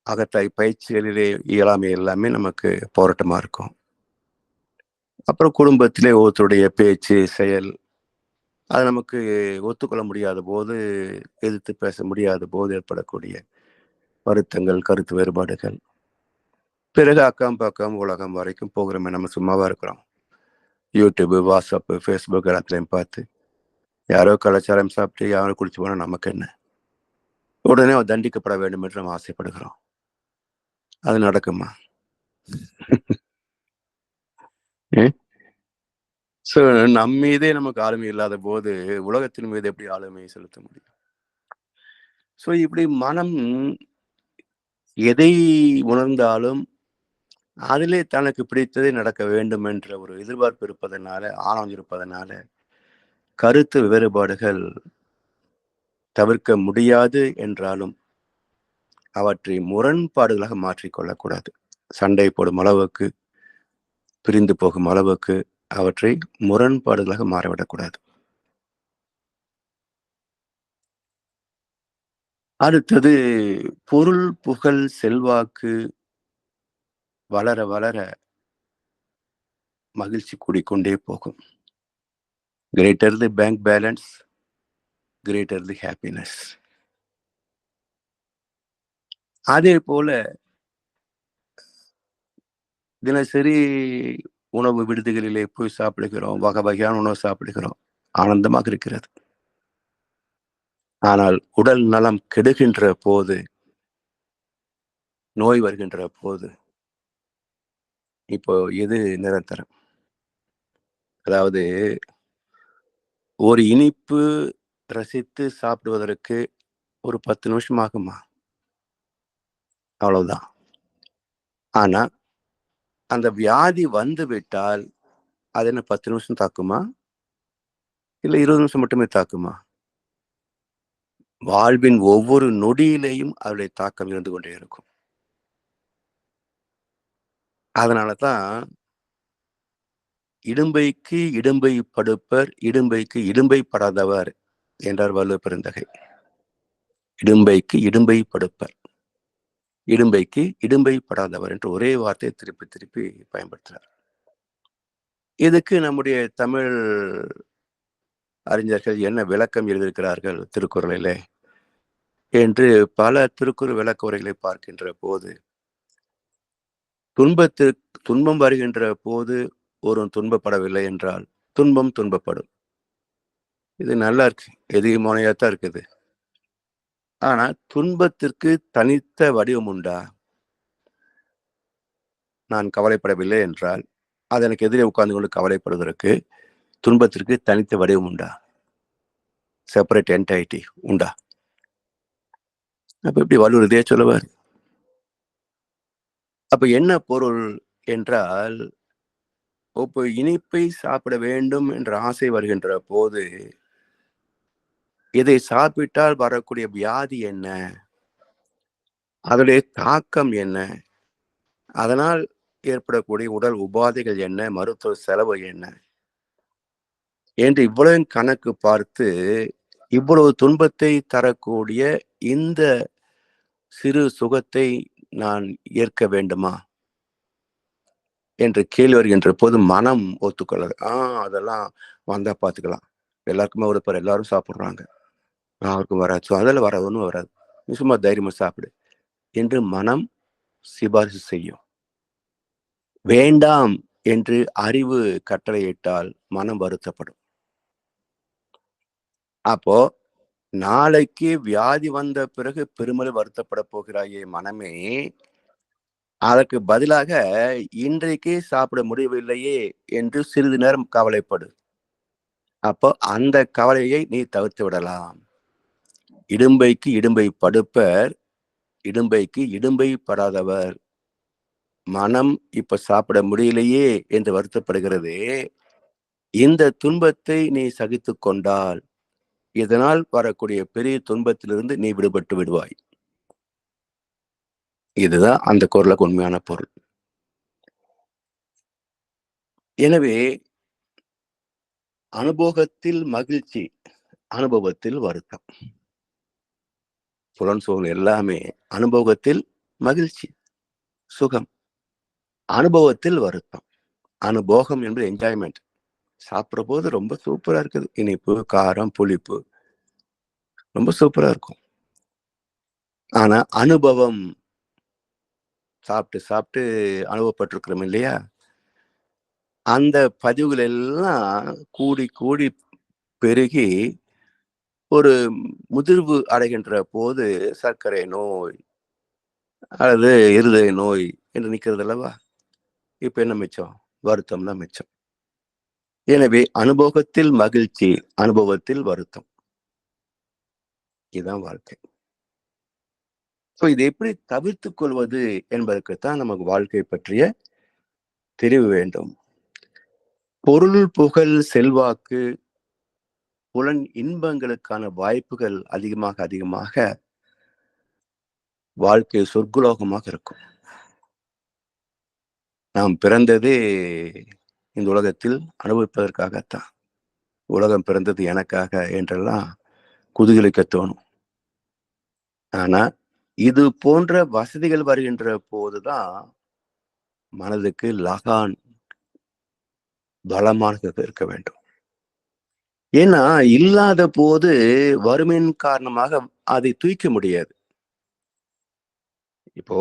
அகத்தாய் பயிற்சிகளிலே இயலாமை எல்லாமே நமக்கு போராட்டமா இருக்கும். அப்புறம் குடும்பத்திலே ஒருத்தருடைய பேச்சு, செயல், அது நமக்கு ஒத்துக்கொள்ள முடியாத போது, எதிர்த்து பேச முடியாத போது ஏற்படக்கூடிய வருத்தங்கள், கருத்து வேறுபாடுகள். பிறகு அக்கம் பக்கம் உலகம் வரைக்கும் போகிறோமே, நம்ம சும்மாவா இருக்கிறோம்? யூடியூப், வாட்ஸ்அப், ஃபேஸ்புக் எல்லாத்துலையும் பார்த்து யாரோ கலாச்சாரம் சாப்பிட்டு யாரோ குடிச்சு போனா நமக்கு என்ன? உடனே தண்டிக்கப்பட வேண்டும் என்று நம்ம ஆசைப்படுகிறோம். அது நடக்குமா? சோ நம் மீதே நமக்கு ஆளுமை இல்லாத போது உலகத்தின் மீது எப்படி ஆளுமையை செலுத்த முடியும்? சோ இப்படி மனம் எதை உணர்ந்தாலும் அதிலே தனக்கு பிடித்ததை நடக்க வேண்டும் என்ற ஒரு எதிர்பார்ப்பு இருப்பதனால, ஆணவம் இருப்பதனால, கருத்து வேறுபாடுகள் தவிர்க்க முடியாது என்றாலும் அவற்றை முரண்பாடுகளாக மாற்றிக்கொள்ளக்கூடாது. சண்டை போடும் அளவுக்கு, பிரிந்து போகும் அளவுக்கு அவற்றை முரண்பாடுகளாக மாறிவிடக்கூடாது. அடுத்தது பொருள், புகழ், செல்வாக்கு வளர வளர மகிழ்ச்சி கூடிக்கொண்டே போகும். கிரேட்டர் தி பேங்க் பேலன்ஸ், கிரேட்டர் தி ஹாப்பினஸ். அதே போல தினசரி உணவு விடுதிகளிலே போய் சாப்பிடுகிறோம், வகை வகையான உணவு சாப்பிடுகிறோம், ஆனந்தமாக இருக்கிறது. ஆனால் உடல் நலம் கெடுகின்ற போது, நோய் வருகின்ற போது, இப்போ எது நிரந்தரம்? அதாவது ஒரு இனிப்பு ரசித்து சாப்பிடுவதற்கு ஒரு 10 நிமிஷம் ஆகுமா? அவ்வளவுதான். ஆனா அந்த வியாதி வந்து விட்டால் அது என்ன 10 நிமிஷம் தாக்குமா? இல்ல 20 நிமிஷம் மட்டுமே தாக்குமா? வாழ்வின் ஒவ்வொரு நொடியிலேயும் அவருடைய தாக்கம் இருந்து கொண்டே இருக்கும். அதனாலதான் இடும்பைக்கு இடும்பை படுப்பர், இடும்பைக்கு இடும்பை படாதவர் என்றார் வள்ளுவ பெருந்தகை. இடும்பைக்கு இடும்பை படுப்பர், இடும்பைக்கு இடும்பை படாதவர் என்று ஒரே வார்த்தையை திருப்பி திருப்பி பயன்படுத்துறார். இதுக்கு நம்முடைய தமிழ் அறிஞர்கள் என்ன விளக்கம் எழுதியிருக்கிறார்கள் திருக்குறளிலே என்று பல திருக்குறள் விளக்க உரைகளை பார்க்கின்ற போது, துன்பம் வருகின்ற போது ஒருவன் துன்பப்படவில்லை என்றால் துன்பம் துன்பப்படும். இது நல்லா இருக்கு, எதிர்மனையாத்தான் இருக்குது. ஆனா துன்பத்திற்கு தனித்த வடிவம் உண்டா? நான் கவலைப்படவில்லை என்றால் அது எனக்கு எதிரே உட்கார்ந்து கொண்டு கவலைப்படுவதற்கு துன்பத்திற்கு தனித்த வடிவம் உண்டா? செப்பரேட் என்டைட்டி உண்டா? அப்ப எப்படி வள்ளுவர் இதே சொல்லுவார்? அப்ப என்ன பொருள் என்றால், இப்போ இனிப்பை சாப்பிட வேண்டும் என்ற ஆசை வருகின்ற போது இதை சாப்பிட்டால் வரக்கூடிய வியாதி என்ன, அதனுடைய தாக்கம் என்ன, அதனால் ஏற்படக்கூடிய உடல் உபாதைகள் என்ன, மருத்துவ செலவு என்ன என்று இவ்வளவு கணக்கு பார்த்து இவ்வளவு துன்பத்தை தரக்கூடிய இந்த சிறு சுகத்தை நான் ஏற்க வேண்டுமா என்று கேள்வி வருகின்ற போது மனம் ஒத்துக்கொள்ளாது. அதெல்லாம் வந்தா பார்த்துக்கலாம், எல்லாருக்குமே ஒரு எல்லாரும் சாப்பிடுறாங்க, அவருக்கும் வராது, அதில் வராது, ஒன்றும் வராது, நீ சும்மா தைரியமா சாப்பிடு என்று மனம் சிபாரிசு செய்யும். வேண்டாம் என்று அறிவு கட்டளையிட்டால் மனம் வருத்தப்படும். அப்போ நாளைக்கு வியாதி வந்த பிறகு பெருமளவு வருத்தப்பட போகிறாயே மனமே, அதற்கு பதிலாக இன்றைக்கு சாப்பிட முடியவில்லையே என்று சிறிது நேரம் கவலைப்படு. அப்போ அந்த கவலையை நீ தவிர்த்து விடலாம். இடும்பைக்கு இடும்பை படுப்பர், இடும்பைக்கு இடும்பை படாதவர். மனம் இப்ப சாப்பிட முடியலையே என்று வருத்தப்படுகிறது. இந்த துன்பத்தை நீ சகித்து கொண்டால் இதனால் வரக்கூடிய பெரிய துன்பத்திலிருந்து நீ விடுபட்டு விடுவாய். இதுதான் அந்த குறளுக்கு உண்மையான பொருள். எனவே அனுபவத்தில் மகிழ்ச்சி, அனுபவத்தில் வருத்தம். புலன் சூழல் எல்லாமே அனுபவத்தில் மகிழ்ச்சி, சுகம், அனுபவத்தில் வருத்தம். அனுபோகம் என்பது என்ஜாய்மெண்ட். சாப்பிடுற போது ரொம்ப சூப்பரா இருக்குது, இனிப்பு, காரம், புளிப்பு ரொம்ப சூப்பரா இருக்கும். ஆனா அனுபவம் சாப்பிட்டு சாப்பிட்டு அனுபவப்பட்டிருக்கிறோம் இல்லையா, அந்த பதிவுகள் எல்லாம் கூடி கூடி பெருகி ஒரு முதிர்வு அடைகின்ற போது சர்க்கரை நோய் அல்லது இருதய நோய் என்று நிற்கிறது அல்லவா? இப்ப என்ன மிச்சம்? வருத்தம் தான் மிச்சம். எனவே அனுபவத்தில் மகிழ்ச்சி, அனுபவத்தில் வருத்தம், இதுதான் வாழ்க்கை. இதை எப்படி தவிர்த்துக் கொள்வது என்பதற்குத்தான் நமக்கு வாழ்க்கை பற்றிய தெரிவு வேண்டும். பொருள், புகழ், செல்வாக்கு, புலன் இன்பங்களுக்கான வாய்ப்புகள் அதிகமாக அதிகமாக வாழ்க்கை சொர்க்குலோகமாக இருக்கும். நாம் பிறந்ததே இந்த உலகத்தில் அனுபவிப்பதற்காகத்தான். உலகம் பிறந்தது எனக்காக என்றெல்லாம் குதூகலிக்க தோணும். ஆனா இது போன்ற வசதிகள் வருகின்ற போதுதான் மனதுக்கு லகான் பலமானது இருக்க வேண்டும். ஏன்னா இல்லாத போது வறுமையின் காரணமாக அதை தூக்க முடியாது. இப்போ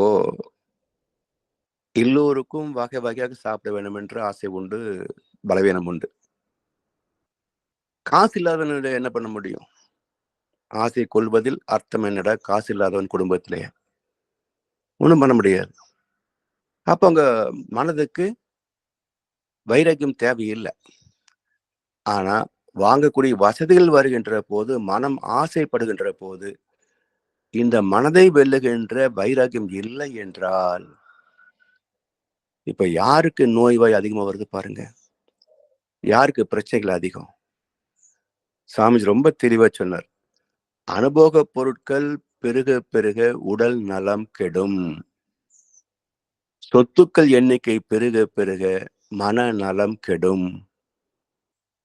எல்லோருக்கும் வகை வகையாக சாப்பிட வேண்டும் என்று ஆசை உண்டு, பலவீனம் உண்டு. காசு இல்லாதவன் என்ன பண்ண முடியும்? ஆசை கொள்வதில் அர்த்தம் என்னடா, காசு இல்லாதவன் குடும்பத்திலே ஒண்ணும் பண்ண முடியாது. அப்ப அங்க மனதுக்கு வைராக்கியம் தேவையில்லை. ஆனா வாங்கக்கூடிய வசதிகள் வருகின்ற போது, மனம் ஆசைப்படுகின்ற போது, இந்த மனதை வெல்லுகின்ற வைராக்கியம் இல்லை என்றால், இப்ப யாருக்கு நோய்வாய் அதிகமா வருது பாருங்க, யாருக்கு பிரச்சனைகள் அதிகம்? சாமிஜி ரொம்ப தெளிவா சொன்னார். அனுபோகப் பொருட்கள் பெருக பெருக உடல் நலம் கெடும். சொத்துக்கள் எண்ணிக்கை பெருக பெருக மன நலம் கெடும்.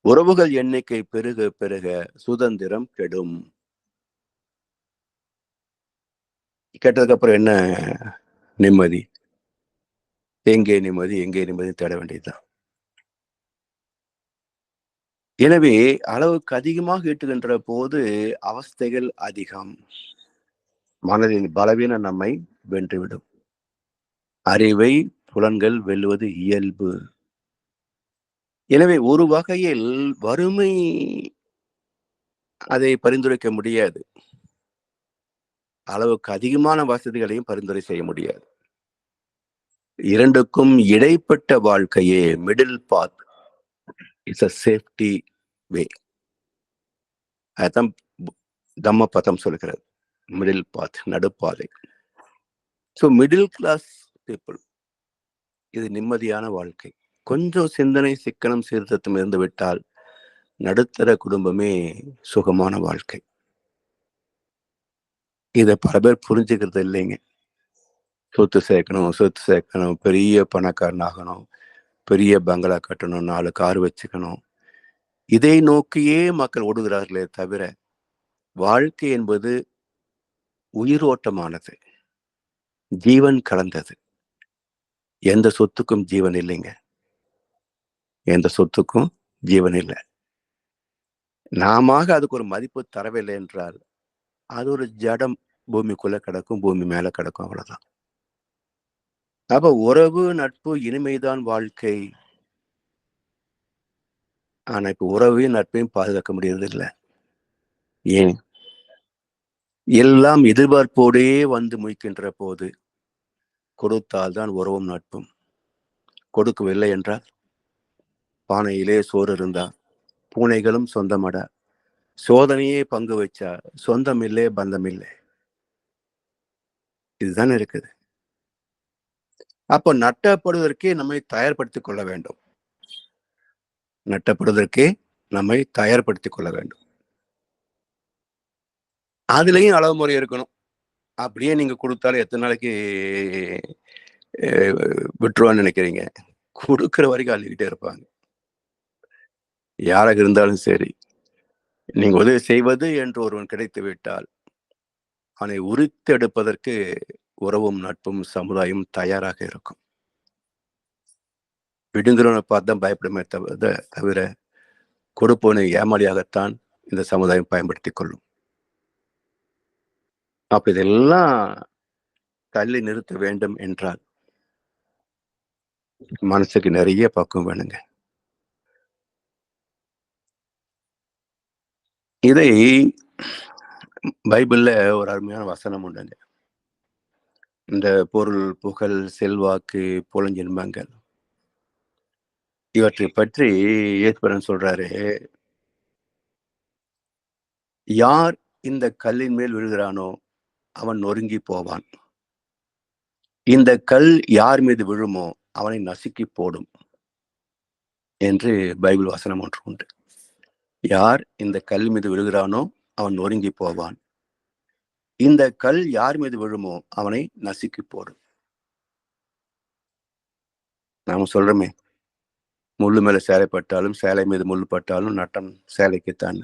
உறவுகள் எண்ணிக்கை பெருக பெருக சுதந்திரம் கெடும். கேட்டதுக்கு அப்புறம் என்ன நிம்மதி? எங்கே நிம்மதி, எங்கே நிம்மதி தேட வேண்டியதுதான். எனவே அளவுக்கு அதிகமாக ஈட்டுகின்ற போது அவஸ்தைகள் அதிகம். மனதின் பலவீனம் நம்மை வென்றுவிடும். அறிவை புலன்கள் வெல்லுவது இயல்பு. எனவே ஒரு வகையில் வறுமை அதை பரிந்துரைக்க முடியாது. அளவுக்கு அதிகமான வசதிகளையும் பரிந்துரை செய்ய முடியாது. இரண்டுக்கும் இடைப்பட்ட வாழ்க்கையே middle path is a safety way. அதான் தம்மபதம் சொல்கிறது. மிடில் பாத், நடுப்பாதை. ஸோ மிடில் கிளாஸ் பீப்புள், இது நிம்மதியான வாழ்க்கை. கொஞ்சம் சிந்தனை சிக்கனம் சீர்திருத்தம் இருந்து விட்டால் நடுத்தர குடும்பமே சுகமான வாழ்க்கை. இதை பல பேர் புரிஞ்சுக்கிறது இல்லைங்க. சொத்து சேர்க்கணும், பெரிய பணக்காரன் ஆகணும், பெரிய பங்களா கட்டணும், 4 கார் வச்சுக்கணும். இதை நோக்கியே மக்கள் ஓடுகிறார்களே தவிர வாழ்க்கை என்பது உயிரோட்டமானது, ஜீவன் கலந்தது. எந்த சொத்துக்கும் ஜீவன் இல்லைங்க. எந்த சொத்துக்கும் ஜீவன் இல்லை. நாம அதுக்கு ஒரு மதிப்பு தரவில்லை என்றால் அது ஒரு ஜடம், பூமிக்குள்ள கிடக்கும், பூமி மேல கிடக்கும், அவ்வளவுதான். அப்ப உறவு நட்பு இனிமைதான் வாழ்க்கை. ஆனா இப்ப உறவையும் நட்பையும் பாதுகாக்க முடியறது இல்லை. ஏன்? எல்லாம் எதிர்பார்ப்போடே வந்து முயக்கின்ற போது கொடுத்தால்தான் உறவும் நட்பும். கொடுக்கவில்லை என்றால் பானையிலே சோறு இருந்தா பூனைகளும் சொந்தமடா, சோதனையே பங்கு வச்சா சொந்தம் இல்லை பந்தம் இல்லை. இதுதான் இருக்குது. அப்போ நட்டப்படுவதற்கே நம்மை தயார்படுத்திக் கொள்ள வேண்டும். நட்டப்படுவதற்கே நம்மை தயார்படுத்திக் கொள்ள வேண்டும். அதுலயும் அளவு முறை இருக்கணும். அப்படியே நீங்க கொடுத்தாலும் எத்தனை நாளைக்கு விட்டுருவான்னு நினைக்கிறீங்க? கொடுக்கிற வரைக்கும் அள்ளிக்கிட்டே இருப்பாங்க. யாராக இருந்தாலும் சரி, நீங்க உதவி செய்வது என்று ஒருவன் கிடைத்து விட்டால் அவனை உரித்தெடுப்பதற்கு உறவும் நட்பும் சமுதாயம் தயாராக இருக்கும். விடுங்கிறவனை பார்த்து தான் பயப்படுமே தவிர கொடுப்பவனை ஏமாளியாகத்தான் இந்த சமுதாயம் பயன்படுத்திக் கொள்ளும். அப்ப இதெல்லாம் தள்ளி நிறுத்த வேண்டும் என்றால் மனசுக்கு நிறைய பக்குவம் வேணுங்க. இதை பைபிள்ல ஒரு அருமையான வசனம் உண்டுங்க. இந்த பொருள், புகழ், செல்வாக்கு, புலஞ்சின்பங்கள் இவற்றை பற்றி இயேசுபரன் சொல்றாரு, யார் இந்த கல்லின் மேல் விழுகிறானோ அவன் நொறுங்கி போவான். இந்த கல் யார் மீது விழுமோ அவனை நசுக்கி போடும் என்று பைபிள் வசனம் ஒன்று உண்டு. யார் இந்த கல் மீது விழுகிறானோ அவன் நொறுங்கி போவான். இந்த கல் யார் மீது விழுமோ அவனை நசுக்கி போடும். நாம சொல்றோமே, முள்ளு மேல சேலை பட்டாலும் சேலை மீது முள்ளு பட்டாலும் நட்டம் சேலைக்குத்தான்.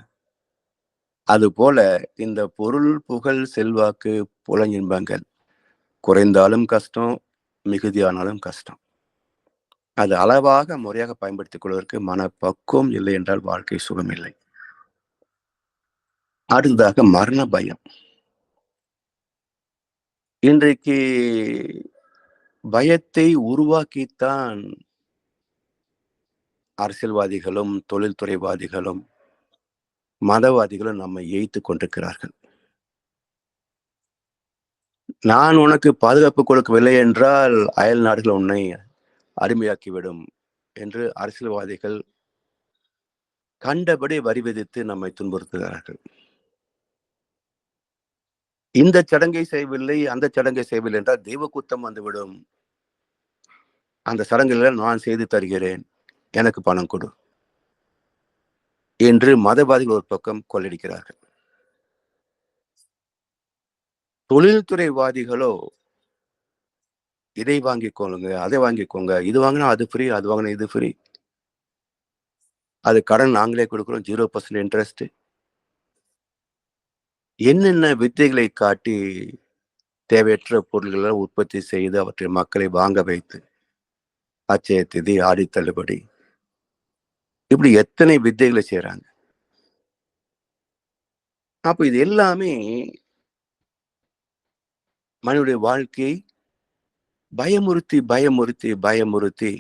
அது போல இந்த பொருள், புகழ், செல்வாக்கு, புலனின்பங்கள் குறைந்தாலும் கஷ்டம், மிகுதியானாலும் கஷ்டம். அது அளவாக முறையாக பயன்படுத்திக் கொள்வதற்கு மனப்பக்குவம் இல்லை என்றால் வாழ்க்கை சுகமில்லை. அடுத்ததாக மரண பயம். இன்றைக்கு பயத்தை உருவாக்கித்தான் அரசியல்வாதிகளும், தொழில்துறைவாதிகளும், மதவாதிகளும் நம்மை ஏய்த்துக் கொண்டிருக்கிறார்கள். நான் உனக்கு பாதுகாப்பு கொடுக்கவில்லை என்றால் அயல் நாடுகள் உன்னை அடிமையாக்கிவிடும் என்று அரசியல்வாதிகள் கண்டபடி வரி விதித்து நம்மை துன்புறுத்துகிறார்கள். இந்த சடங்கை செய்யவில்லை, அந்த சடங்கை செய்யவில்லை என்றால் தெய்வ குத்தம் வந்துவிடும். அந்த சடங்குகளை நான் செய்து தருகிறேன், எனக்கு பணம் கொடு என்று மதவாதிகள் ஒரு பக்கம் கொள்ளடிக்கிறார்கள். தொழில்துறைவாதிகளோ இதை வாங்கிக்கோங்க, அதை வாங்கிக்கோங்க, இது வாங்கினா அது ஃப்ரீ, அது வாங்கினா இது ஃப்ரீ, அது கடன் நாங்களே கொடுக்குறோம், 0% இன்ட்ரெஸ்ட், என்னென்ன வித்தைகளை காட்டி தேவையற்ற பொருள்களை உற்பத்தி செய்து அவற்றை மக்களை வாங்க வைத்து அச்சய திதி, ஆடி தள்ளுபடி, இப்படி எத்தனை வித்தைகளை செய்யறாங்க. அப்ப இது எல்லாமே மனிதனுடைய வாழ்க்கையை பயமுறுத்தி பயமுறுத்தி பயமுறுத்தி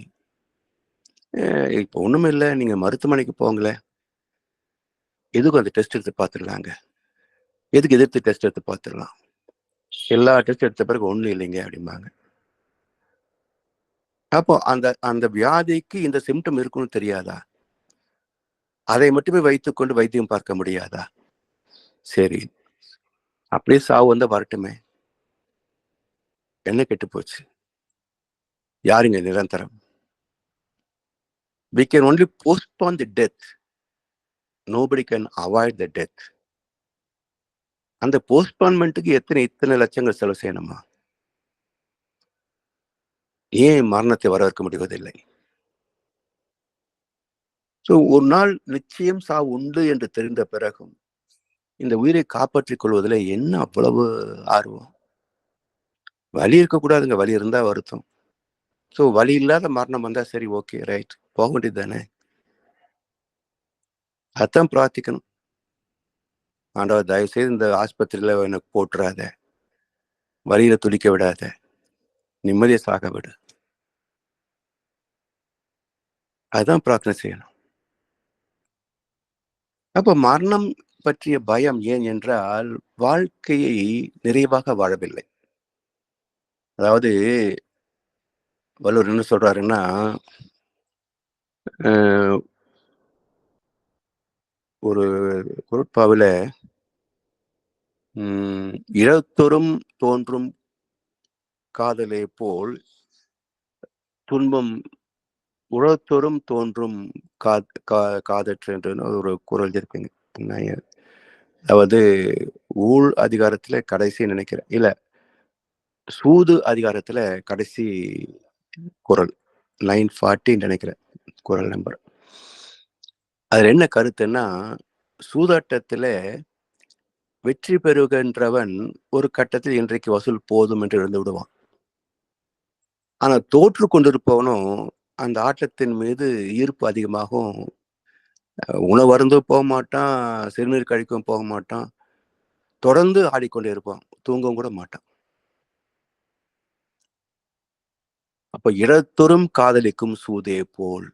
இப்ப ஒண்ணுமே இல்லை, நீங்க மருத்துவமனைக்கு போங்களேன், எதுக்கும் அந்த டெஸ்ட் எடுத்து பார்த்துடலாங்க, எதுக்கு எதிர்த்து டெஸ்ட் எடுத்து பார்த்துடலாம், எல்லா டெஸ்ட் எடுத்த பிறகு ஒண்ணும் இல்லைங்க அப்படிம்பாங்க. அப்போ அந்த அந்த வியாதிக்கு இந்த சிம்டம் இருக்குன்னு தெரியாதா? அதை மட்டுமே வைத்துக்கொண்டு வைத்தியம் பார்க்க முடியாதா? சரி, அப்படியே சாவு வந்தா வரட்டுமே, என்ன கெட்டு போச்சு, யாருங்க நிரந்தரம்? We can only postpone the death. Nobody can avoid the death. அந்த போஸ்ட்பான்மெண்ட்டுக்கு இத்தனை லட்சங்கள் செலவு செய்யணுமா? ஏன் மரணத்தை வரவேற்க முடிவதில்லை? ஒரு நாள் நிச்சயம் சாவு உண்டு என்று தெரிந்த பிறகும் இந்த உயிரை காப்பாற்றிக் கொள்வதில் என்ன அவ்வளவு ஆர்வம்? வலி இருக்கக்கூடாதுங்க, வலி இருந்தா வருத்தம். வலி இல்லாத மரணம் வந்தா சரி, ஓகே, ரைட், போக வேண்டியது தானே. அதான் பிரார்த்திக்கணும், ஆண்டவா தயவு செய்து இந்த ஆஸ்பத்திரியில எனக்கு போட்டுறாத, வலியில துடிக்க விடாத, நிம்மதியை சாக விடு. அதுதான் பிரார்த்தனை செய்யணும். அப்ப மரணம் பற்றிய பயம் ஏன் என்றால் வாழ்க்கையை நிறைவாக வாழவில்லை. அதாவது வள்ளுவர் என்ன சொல்றாருன்னா, ஒரு குரட்பாவில இழத்தொரும் தோன்றும் காதலே போல் துன்பம் உழத்தொரும் தோன்றும் காதற்று என்று ஒரு குரல் இருப்பீங்க. அதாவது ஊழ் அதிகாரத்துல கடைசி நினைக்கிறேன், இல்ல சூது அதிகாரத்துல கடைசி குரல் 940 நினைக்கிறேன் குரல் நம்பர். அதுல என்ன கருத்துன்னா, சூதாட்டத்துல வெற்றி பெறுகின்றவன் ஒரு கட்டத்தில் இன்றைக்கு வசூல் போதும் என்று இருந்து விடுவான். ஆனா தோற்று கொண்டிருப்பவனும் அந்த ஆட்டத்தின் மீது ஈர்ப்பு அதிகமாகும், உணவருந்து போக மாட்டான், சிறுநீர் கழிக்கவும் போக மாட்டான், தொடர்ந்து ஆடிக்கொண்டே இருப்பான், தூங்கவும் கூட மாட்டான். அப்ப இடத்தொரும் காதலிக்கும் சூதே போல்,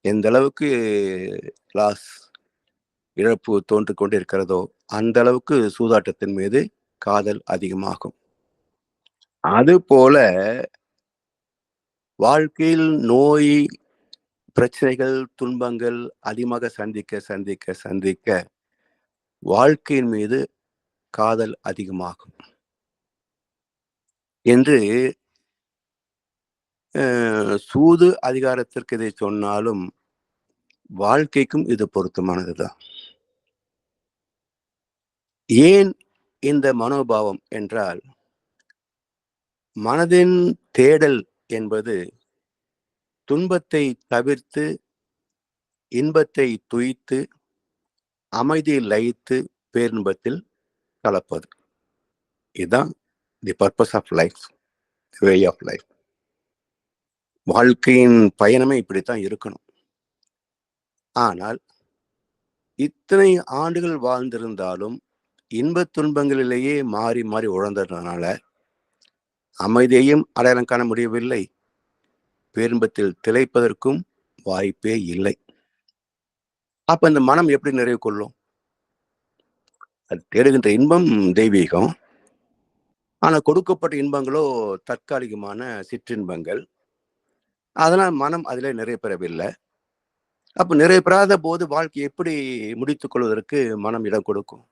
எந்த அளவுக்கு லாஸ் இழப்பு தோன்றிக் கொண்டு இருக்கிறதோ அந்த அளவுக்கு சூதாட்டத்தின் மீது காதல் அதிகமாகும். அது போல வாழ்க்கையில் நோய், பிரச்சனைகள், துன்பங்கள் அதிகமாக சந்திக்க சந்திக்க சந்திக்க வாழ்க்கையின் மீது காதல் அதிகமாகும் என்று சூது அதிகாரத்திற்கு இதை சொன்னாலும் வாழ்க்கைக்கும் இது பொருத்தமானதுதான். ஏன் இந்த மனோபாவம் என்றால், மனதின் தேடல் என்பது துன்பத்தை தவிர்த்து இன்பத்தை துய்த்து அமைதியை லயித்து பேரின்பத்தில் கலப்பது. இதுதான் the purpose of life, way of life. வாழ்க்கையின் பயணமே இப்படித்தான் இருக்கணும். ஆனால் இத்தனை ஆண்டுகள் வாழ்ந்திருந்தாலும் இன்பத் துன்பங்களிலேயே மாறி மாறி உழந்ததுனால அமைதியையும் அடையாளம் காண முடியவில்லை, பேரின்பத்தில் திளைப்பதற்கும் வாய்ப்பே இல்லை. அப்ப இந்த மனம் எப்படி நிறைவு கொள்ளும்? அது தேடுகின்ற இன்பம் தெய்வீகம், ஆனா கொடுக்கப்பட்ட இன்பங்களோ தற்காலிகமான சிற்றின்பங்கள். அதனால் மனம் அதிலே நிறைவு பெறவில்லை. அப்ப நிறைவு பெறாத போது வாழ்க்கை எப்படி முடித்துக் கொள்வதற்கு மனம் இடம் கொடுக்கும்?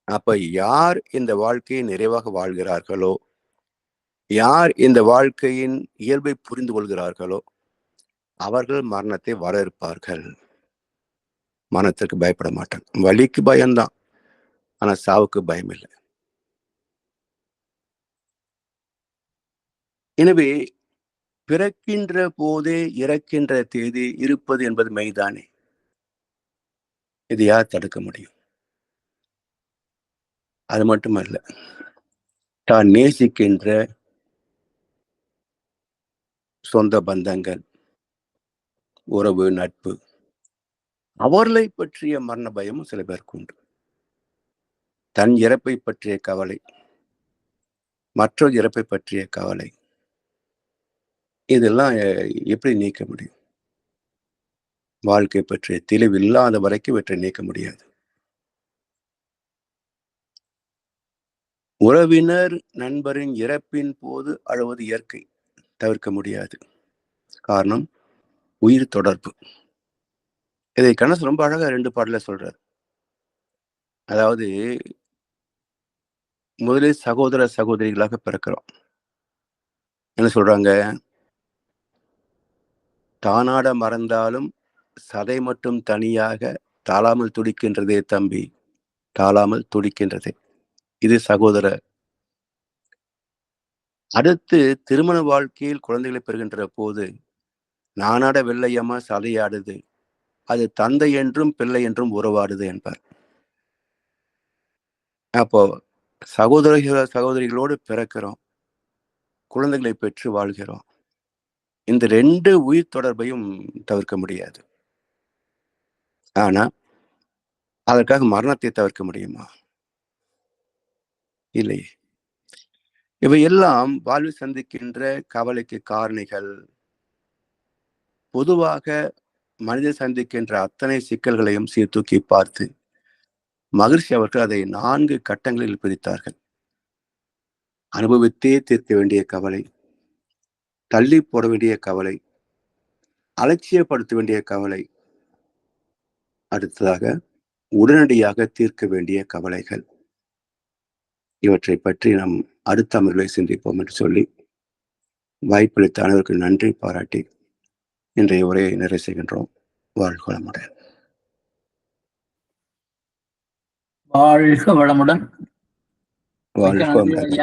அப்ப யார் இந்த வாழ்க்கையை நிறைவாக வாழ்கிறார்களோ, யார் இந்த வாழ்க்கையின் இயல்பை புரிந்து கொள்கிறார்களோ அவர்கள் மரணத்தை வரவேற்பார்கள், மரணத்திற்கு பயப்பட மாட்டாங்க. வலிக்கு பயம்தான், ஆனா சாவுக்கு பயம் இல்லை. எனவே பிறக்கின்ற போதே இறக்கின்ற தேதி இருப்பது என்பது மெய்தானே. இது யார் தடுக்க முடியும்? அது மட்டுமல்ல, தான் நேசிக்கின்ற சொந்த பந்தங்கள், உறவு, நட்பு, அவர்களை பற்றிய மரண பயமும் சில பேருக்கு உண்டு. தன் இறப்பை பற்றிய கவலை, மற்றொரு இறப்பை பற்றிய கவலை, இதெல்லாம் எப்படி நீக்க முடியும்? வாழ்க்கை பற்றிய தெளிவு இல்லாத வரைக்கும் இவற்றை நீக்க முடியாது. உறவினர், நண்பரின் இறப்பின் போது அழுவது இயற்கை, தவிர்க்க முடியாது. காரணம் உயிர் தொடர்பு. இதை கண்ணதாசன் ரொம்ப அழகா 2 பாடல சொல்றார். அதாவது முதலில் சகோதர சகோதரிகளாக பிறக்கிறோம். என்ன சொல்றாங்க? தானாட மறந்தாலும் சதை மட்டும் தனியாக தாழாமல் துடிக்கின்றதே தம்பி, தாழாமல் துடிக்கின்றதே. இது சகோதர. அடுத்து திருமண வாழ்க்கையில் குழந்தைகளை பெறுகின்ற போது நானாட வெள்ளையம்மா சதையாடுது, அது தந்தை என்றும் பிள்ளை என்றும் உறவாடுது என்பார். அப்போ சகோதரிகளோடு பிறக்கிறோம், குழந்தைகளை பெற்று வாழ்கிறோம். இந்த 2 உயிர் தொடர்பையும் தவிர்க்க முடியாது. ஆனா அதற்காக மரணத்தை தவிர்க்க முடியுமா? இல்லை. இவையெல்லாம் வாழ்வில் சந்திக்கின்ற கவலைக்கு காரணிகள். பொதுவாக மனிதர் சந்திக்கின்ற அத்தனை சிக்கல்களையும் சீர்தூக்கி பார்த்து மகிழ்ச்சி அவர்கள் அதை 4 கட்டங்களில் பிரித்தார்கள். அனுபவித்தே தீர்க்க வேண்டிய கவலை, தள்ளி போட வேண்டிய கவலை, அலட்சியப்படுத்த வேண்டிய கவலை, அடுத்ததாக உடனடியாக தீர்க்க வேண்டிய கவலைகள். இவற்றை பற்றி நாம் அடுத்த அமர்வை சிந்திப்போம் என்று சொல்லி வாய்ப்பளித்த அனைவருக்கு நன்றி பாராட்டி இன்றைய உரையை நிறைவு செய்கின்றோம். வாழ்க வளமுடன். வாழ்க வளமுடன். வாழ்க வளமுடன்.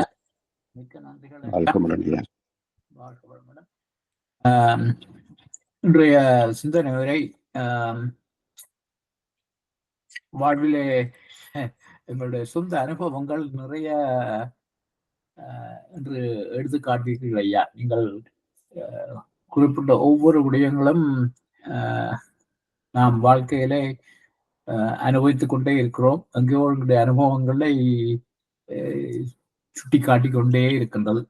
மிக்க நன்றிகள். வாழ்க வளமுடன். வாழ்க வளமுடன். இன்றைய சிந்தனை உரை வாழ்விலே எங்களுடைய சொந்த அனுபவங்கள் நிறைய என்று எடுத்துக்காட்டீர்கள் ஐயா. நீங்கள் குறிப்பிட்ட ஒவ்வொரு விடயங்களும் நாம் வாழ்க்கையிலே அனுபவித்துக் கொண்டே இருக்கிறோம். எங்கேயோ எங்களுடைய அனுபவங்களை சுட்டி காட்டிக் கொண்டே இருக்கின்றது.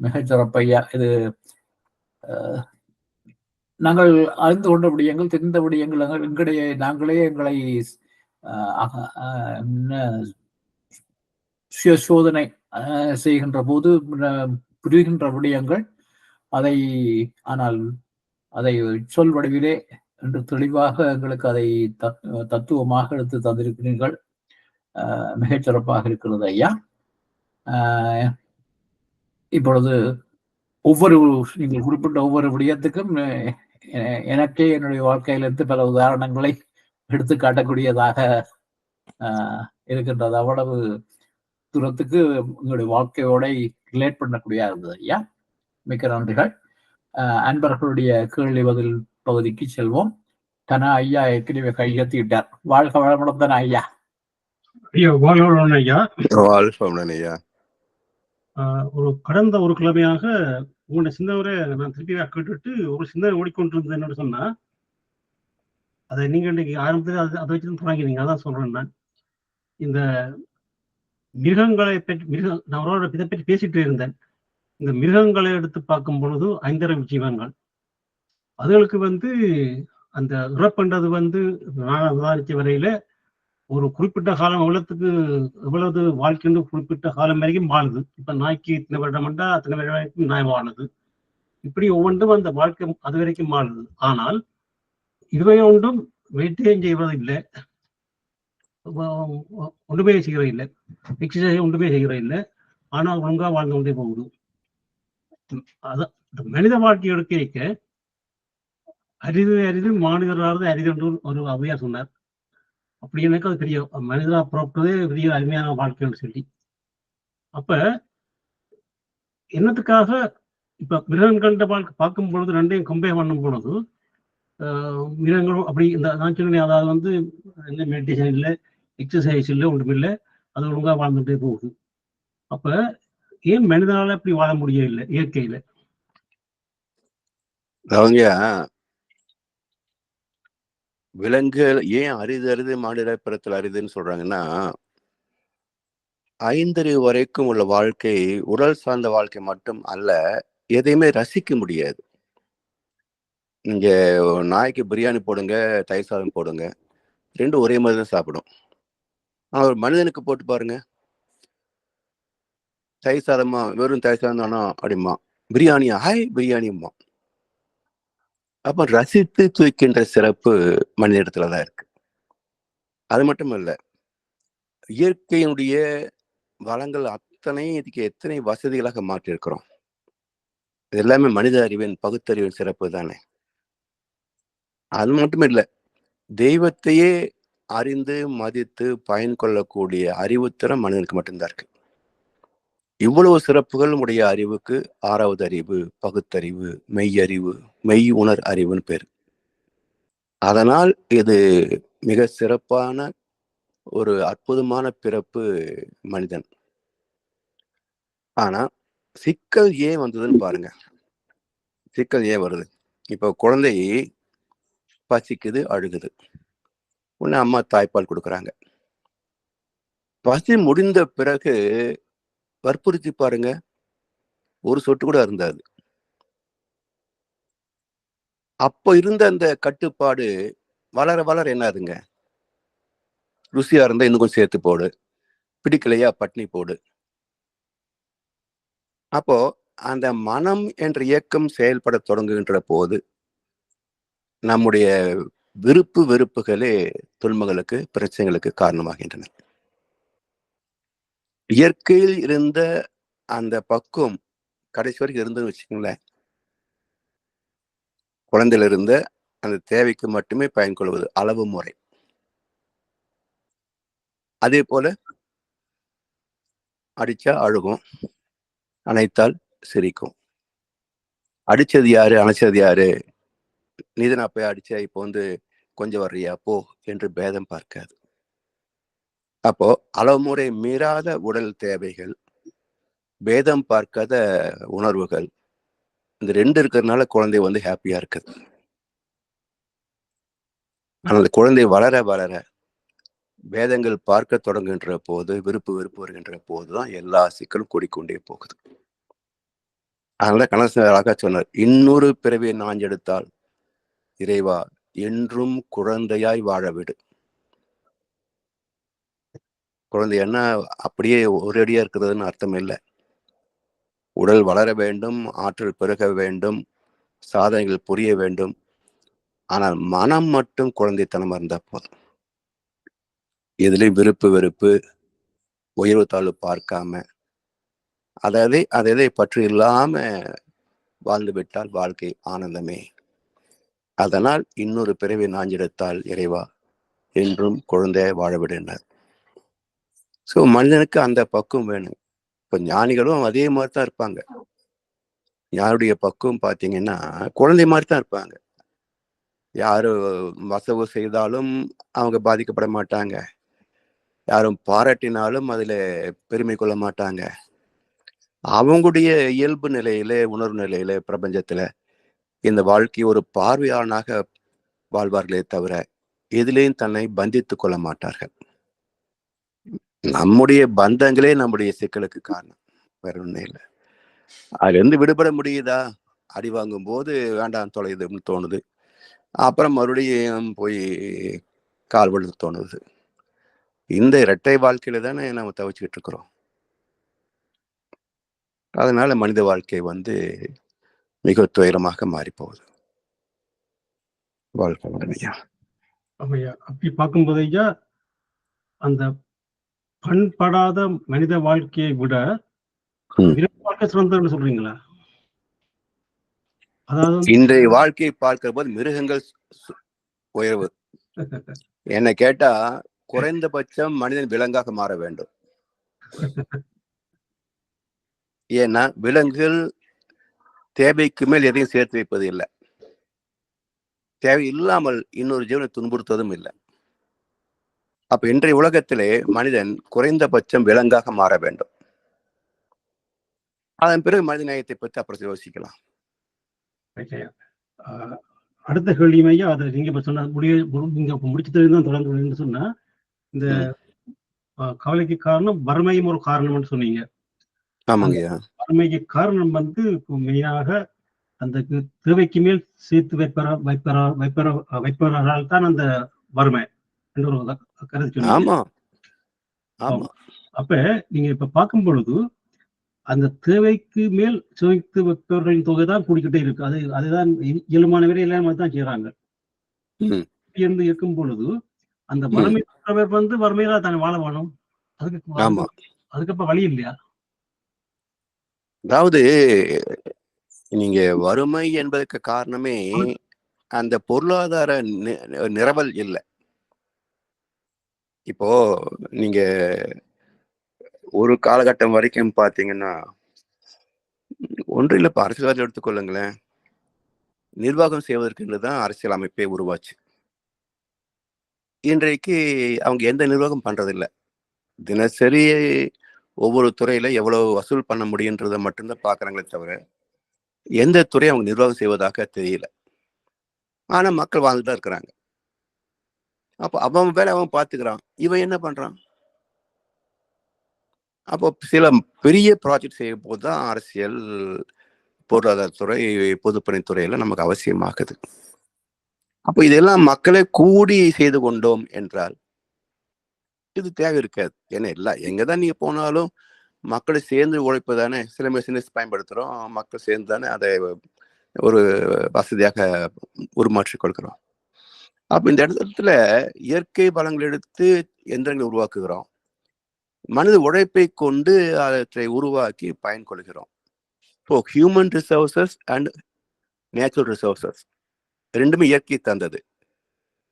மிகச்சிறப்பையா. இது நாங்கள் அறிந்து கொண்ட விடயங்கள், தெரிந்த விடயங்கள், எங்களுடைய நாங்களே எங்களை சுய சோதனை செய்கின்ற போது புரிகின்ற விடயங்கள், அதை சொல் வடிவிலே என்று தெளிவாக எங்களுக்கு அதை தத்துவமாக எடுத்து தந்திருக்கிறீர்கள். மிகச்சிறப்பாக இருக்கிறது ஐயா. இப்பொழுது நீங்கள் குறிப்பிட்ட ஒவ்வொரு விடயத்துக்கும் எனக்கே என்னுடைய வாழ்க்கையிலிருந்து பல உதாரணங்களை எடுத்து காட்டக்கூடியதாக இருக்கின்றது. அவ்வளவு தூரத்துக்கு உங்களுடைய வாழ்க்கையோட ரிலேட் பண்ணக்கூடியதாக இருந்தது ஐயா. மிக்க நன்றிகள். அன்பர்களுடைய கேள்வி பதில் பகுதிக்கு செல்வோம். தனா ஐயா ஏற்கனவே கையெழுத்திட்டார். வாழ்க வளமுடன் தானே ஐயா. வாழ்க வளமுடன் ஐயா. வாழ்க வளமுடன் ஐயா. கடந்த ஒரு கிழமையாக உங்களுடைய சிந்தனை நான் திருப்பி கேட்டுட்டு ஒரு சிந்தனை ஓடிக்கொண்டிருந்தது என்னன்னு சொன்னா, அதை நீங்க இன்னைக்கு ஆரம்பத்தில் அதை வச்சு தொடங்கினீங்க. அதான் சொல்றேன். நான் இந்த மிருகங்களை பற்றி நான் அவரோட இதை பற்றி பேசிட்டு இருந்தேன். இந்த மிருகங்களை எடுத்து பார்க்கும் பொழுது 5 ஜீவன்கள், அதுகளுக்கு அந்த இறப்புன்றது நான் விவாதிச்ச வரையில ஒரு குறிப்பிட்ட காலம் எவ்வளவு வாழ்க்கைன்னு குறிப்பிட்ட காலம் வரைக்கும் வாழுது. இப்ப நாய்க்கு இத்தனை வருடம்டா அத்தனை வருடம் வரைக்கும் நாய் வாழுது. இப்படி ஒவ்வொன்றும் அந்த வாழ்க்கை அது வரைக்கும் வாழுது. ஆனால் இதுவே ஒன்றும் வெயிட்டேஜ் செய்வதில்லை, ஒன்றுமே செய்கிறதில்லை, எக்ஸசைஸ் ஒன்றுமே செய்கிறதில்லை. ஆனால் ஒழுங்கா வாழ்ந்து கொண்டே போகுது. மனித வாழ்க்கை எடுக்க அரிது அரிது மாநிலராவது அரிது என்று ஒரு அவையா சொன்னார். அப்படி எனக்கு அது தெரியும். மனிதனா பிறப்பதே பெரிய அருமையான வாழ்க்கைன்னு சொல்லி. அப்ப என்னத்துக்காக இப்ப மிருகங்கள்ட்ட வாழ்க்கை பார்க்கும் பொழுது ரெண்டையும் கம்பேர் பண்ணும் பொழுது மிருகங்களும் அப்படி இந்த நான் சொன்னேன், அதாவது வந்து எந்த மெடிடேஷன் இல்லை, எக்ஸசைஸ் இல்லை, ஒன்றும் இல்லை, அது ஒழுங்கா வாழ்ந்துட்டே போகுது. அப்ப ஏன் மனிதனால இப்படி வாழ முடியவில்லை இயற்கையில? அவங்க விலங்குகள் ஏன் அரிது மாநில பிறத்தில் அரிதுன்னு சொல்றாங்கன்னா, 5 வரைக்கும் உள்ள வாழ்க்கை உடல் சார்ந்த வாழ்க்கை மட்டும் அல்ல, எதையுமே ரசிக்க முடியாது. நீங்க நாய்க்கு பிரியாணி போடுங்க, தயிர் சாதம் போடுங்க, ரெண்டும் ஒரே மாதிரி தான் சாப்பிடும். ஆனால் ஒரு மனிதனுக்கு போட்டு பாருங்க, தயிர் சாதமா, வெறும் தயிர் சாதம் தானா அப்படிமா, பிரியாணியா, ஹாய் பிரியாணியுமா. அப்ப ரசித்து தூக்கின்ற சிறப்பு மனிதத்துல தான் இருக்கு. அது மட்டும் இல்ல, இயற்கையினுடைய வளங்கள் அத்தனையும் இதுக்கு எத்தனை வசதிகளாக மாற்றிருக்கிறோம். இது எல்லாமே மனித அறிவின் பகுத்தறிவின் சிறப்பு தானே. அது மட்டும் இல்ல, தெய்வத்தையே அறிந்து மதித்து பயன் கொள்ளக்கூடிய அறிவுத்திறம் மனிதனுக்கு மட்டும்தான் இருக்கு. இவ்வளவு சிறப்புகள் உடைய அறிவுக்கு 6வது அறிவு, பகுத்தறிவு, மெய்யறிவு, மெய் உணர் அறிவுன்னு பேரு. அதனால் இது மிக சிறப்பான ஒரு அற்புதமான பிறப்பு மனிதன். ஆனா சிக்கல் ஏன் வந்ததுன்னு பாருங்க. சிக்கல் ஏன் வருது? இப்போ குழந்தை பசிக்குது, அழுகுது, உடனே அம்மா தாய்ப்பால் கொடுக்குறாங்க. பசி முடிந்த பிறகு வற்புறுத்தி பாருங்க, ஒரு சொட்டு கூட அருந்தாது. அப்போ இருந்த அந்த கட்டுப்பாடு வளர வளர என்னாதுங்க, ருசியா இருந்தா இன்னும் கொஞ்சம் சேர்த்து போடு, பிடிக்கலையா பட்னி போடு. அப்போ அந்த மனம் என்ற இயக்கம் செயல்பட தொடங்குகின்ற போது நம்முடைய விருப்பு வெறுப்புகளே துன்பங்களுக்கு, பிரச்சனைகளுக்கு காரணமாகின்றன. இயற்கையில் இருந்த அந்த பக்குவம் கடைசி வரைக்கும் இருந்துன்னு வச்சுக்கோங்களேன், குழந்தையில இருந்த அந்த தேவைக்கு மட்டுமே பயன் கொள்வது அளவு முறை. அதே போல அடிச்சா அழுகும், அணைத்தால் சிரிக்கும். அடிச்சது யாரு, அணைச்சது யாரு, நீதான் போய் அடிச்ச, இப்போ கொஞ்சம் வர்றியா போ என்று பேதம் பார்க்காது. அப்போ அளவுமுறை மீறாத உடல் தேவைகள், பேதம் பார்க்காத உணர்வுகள், இந்த 2 இருக்கிறதுனால குழந்தை ஹாப்பியா இருக்குது. ஆனால் குழந்தை வளர வளர வேதங்கள் பார்க்க தொடங்குகின்ற போது, விருப்பு வெறுப்பு வருகின்ற போதுதான் எல்லா சிக்கலும் கூடிக்கொண்டே போகுது. அதனால கண்ணதாசன் அழகா சொன்னார், இன்னொரு பிறவியை நாஞ்செடுத்தால் இறைவா என்றும் குழந்தையாய் வாழ விடு. குழந்தை என்ன அப்படியே ஒரேடியா இருக்கிறதுன்னு அர்த்தம் இல்லை. உடல் வளர வேண்டும், ஆற்றல் பெருக வேண்டும், சாதனைகள் புரிய வேண்டும். ஆனால் மனம் மட்டும் குழந்தைத்தனமா இருந்தா போதும். எதுலையும் விருப்பு வெறுப்பு, உயர்வு தாழ்வு பார்க்காம, அதை பற்று இல்லாம வாழ்ந்து விட்டால் வாழ்க்கை ஆனந்தமே. அதனால் இன்னொரு பிறவி நாஞ்செடுத்தால் இறைவா என்றும் குழந்தையாய் வாழ விடுனார். ஸோ மனிதனுக்கு அந்த பக்குவம் வேணும். இப்போ ஞானிகளும் அதே மாதிரி தான் இருப்பாங்க. யாருடைய பக்குவம் பார்த்தீங்கன்னா குழந்தை மாதிரி தான் இருப்பாங்க. யாரு வசவு செய்தாலும் அவங்க பாதிக்கப்பட மாட்டாங்க, யாரும் பாராட்டினாலும் அதுல பெருமை கொள்ள மாட்டாங்க. அவங்களுடைய இயல்பு நிலையில, உணர்வு நிலையில, பிரபஞ்சத்துல இந்த வாழ்க்கையை ஒரு பார்வையாளனாக வாழ்வார்களே தவிர எதிலேயும் தன்னை பந்தித்துக் கொள்ள மாட்டார்கள். நம்முடைய பந்தங்களே நம்முடைய சிக்கலுக்கு காரணம், வேற ஒன்றும் இல்லை. அதுல இருந்து விடுபட முடியுதா? அடி வாங்கும் போது வேண்டாம் தொலைதுன்னு தோணுது, அப்புறம் மறுபடியும் போய் கால் விழுந்து தோணுது. இந்த இரட்டை வாழ்க்கையில தானே நம்ம தவிச்சுக்கிட்டு இருக்கிறோம். அதனால மனித வாழ்க்கை மிக துயரமாக மாறி போகுது. வாழ்க்கை அப்படி பார்க்கும்போது ஐயா, அந்த பண்படாத மனித வாழ்க்கையை விட வாழ்க்கை சிறந்ததுன்னு சொல்றீங்களா? அதாவது இன்றைய வாழ்க்கையை பார்க்கிற போது மிருகங்கள் உயர்வு. என்னை கேட்டா குறைந்தபட்சம் மனிதன் விலங்காக மாற வேண்டும். ஏன்னா விலங்குகள் தேவைக்கு மேல் எதையும் சேர்த்து வைப்பது இல்லை, தேவை இல்லாமல் இன்னொரு ஜீவனை துன்புறுத்துவதும் இல்லை. அப்ப இன்றைய உலகத்திலே மனிதன் குறைந்தபட்சம் விலங்காக மாற வேண்டும். அதன் பிறகு மனித நேயத்தை பற்றி அப்புறம் யோசிக்கலாம். அடுத்த கேள்வியும் ஐயா, அதை நீங்க இப்ப சொன்ன நீங்க முடிச்சதுதான் தொடர்ந்து சொன்னா, இந்த கவலைக்கு காரணம் வறுமையும் ஒரு காரணம்னு சொன்னீங்க. ஆமாங்கய்யா. வறுமைக்கு காரணம் வந்து மெயினாக அந்த தேவைக்கு மேல் சேர்த்து வைப்பவரால் தான் அந்த வறுமை என்ற ஒரு கருத்து சொன்னீங்க. அப்ப நீங்க இப்ப பார்க்கும் பொழுது அந்த தேவைக்கு மேல் சுவைத்து வைப்பவர்களின் தொகை தான் கூடிக்கிட்டே இருக்கு. அதுதான் இயல்பான வரை எல்லாம் தான் செய்யறாங்க. இருந்து இருக்கும் பொழுது அந்த வறுமை வந்து வறுமையில தான் வாழ வேணும். அதுக்கப்ப வழி இல்லையா? அதாவது நீங்க வறுமை என்பதற்கு காரணமே அந்த பொருளாதார நிரவல் இல்லை. இப்போ நீங்க ஒரு காலகட்டம் வரைக்கும் பாத்தீங்கன்னா, ஒன்றும் இல்ல, அரசியல்வாதி எடுத்துக்கொள்ளுங்களேன், நிர்வாகம் செய்வதற்குதான் அரசியல் அமைப்பே உருவாச்சு. இன்றைக்கு அவங்க எந்த நிர்வாகம் பண்றதில்லை. தினசரி ஒவ்வொரு துறையில எவ்வளவு வசூல் பண்ண முடியுன்றதை மட்டும்தான் பாக்குறாங்களே தவிர எந்த துறையை அவங்க நிர்வாகம் செய்வதாக தெரியல. ஆனா மக்கள் வாழ்ந்துதான் இருக்கிறாங்க. அப்போ அவன் வேலை அவன் பார்த்துக்கிறான், இவன் என்ன பண்றான்? அப்போ சில பெரிய ப்ராஜெக்ட் செய்யும் போதுதான் அரசியல், பொருளாதாரத்துறை, பொதுப்பணித்துறையில நமக்கு அவசியமாகுது. அப்போ இதெல்லாம் மக்களை கூடி செய்து கொண்டோம் என்றால் இது தேவை இருக்காது. ஏன்னா எல்லாம் எங்கதான் நீங்க போனாலும் மக்களை சேர்ந்து உழைப்பதானே. சில மெஷினரிஸ் பயன்படுத்துறோம், மக்கள் சேர்ந்து தானே அதை ஒரு வசதியாக உருமாற்றி கொடுக்கிறோம். அப்ப இந்த இடத்துல இயற்கை வளங்கள் எடுத்து எந்திரங்களை உருவாக்குகிறோம், மனித உழைப்பை கொண்டு அவற்றை உருவாக்கி பயன் கொள்கிறோம். So human resources and natural resources ரெண்டுமே இயற்கை தந்தது.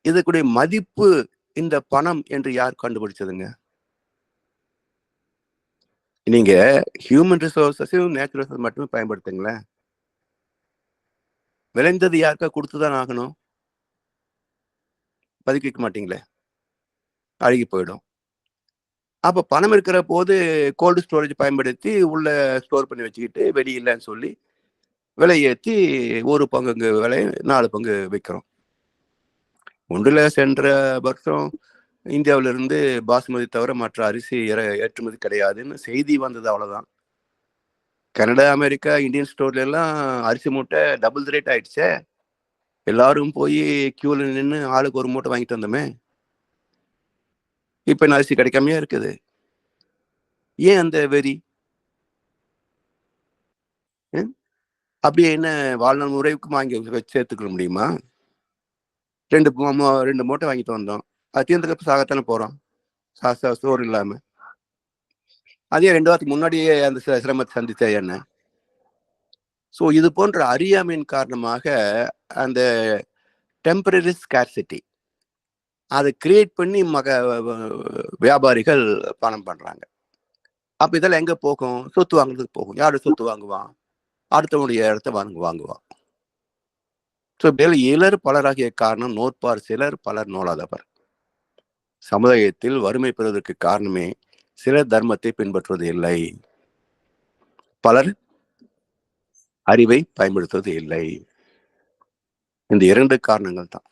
இதுக்குடைய மதிப்பு இந்த பணம் என்று யார் கண்டுபிடிச்சதுங்க? நீங்க ஹியூமன் ரிசோர்சஸையும் நேச்சுரல் ரிசோர்ஸ் மட்டுமே பயன்படுத்துங்களேன், விளைந்தது யாருக்கா கொடுத்துதான் ஆகணும். பதுக்கி வைக்க மாட்டீங்களே, அழுகி போயிடும். அப்ப பணம் இருக்கிற போது கோல்டு ஸ்டோரேஜ் பயன்படுத்தி உள்ள ஸ்டோர் பண்ணி வச்சுக்கிட்டு வெளியில்லன்னு சொல்லி விலை ஏற்றி ஒரு பங்கு விலை 4 பங்கு விற்கிறோம். ஒன்றுல சென்ற வருஷம் இந்தியாவிலிருந்து பாசுமதி தவிர மற்ற அரிசி ஏற்றுமதி கிடையாதுன்னு செய்தி வந்தது, அவ்வளவுதான். கனடா, அமெரிக்கா, இந்தியன் ஸ்டோர்ல எல்லாம் அரிசி மூட்டை டபுள் ரேட் ஆயிடுச்சே. எல்லாரும் போய் கியூல நின்று ஆளுக்கு ஒரு மூட்டை வாங்கிட்டு வந்தோமே. இப்ப என்ன அரிசி கிடைக்காமையா இருக்குது? ஏன் அந்த வெறி? அப்படியே என்ன வாழ்நாள் முறைக்கு வாங்கி சேர்த்துக்க முடியுமா? 2 மூட்டை வாங்கிட்டு வந்தோம், அது தீர்ந்ததுக்கு சாகத்தானே போறோம் சோறு இல்லாம. அதே 2 வாரத்துக்கு முன்னாடியே அந்த சிரமத்தை சந்திச்சா என்ன? ஸோ இது போன்ற அறியாமையின் காரணமாக அந்த டெம்பரரி ஸ்கார்சிட்டி அதை கிரியேட் பண்ணி வியாபாரிகள் பணம் பண்றாங்க. அப்ப இதெல்லாம் எங்க போகும்? சொத்து வாங்குறதுக்கு போகும். யாரு சொத்து வாங்குவான்? அடுத்தவனுடைய இடத்த வாங்குவான். ஸோ இலர் பலராகிய காரணம் நோற்பார் சிலர், பலர் நோலாதவர். சமுதாயத்தில் வறுமை பெறுவதற்கு காரணமே சிலர் தர்மத்தை பின்பற்றுவது இல்லை, பலர் அறிவை பயன்படுத்துவது இல்லை. இந்த 2 காரணங்கள் தான்.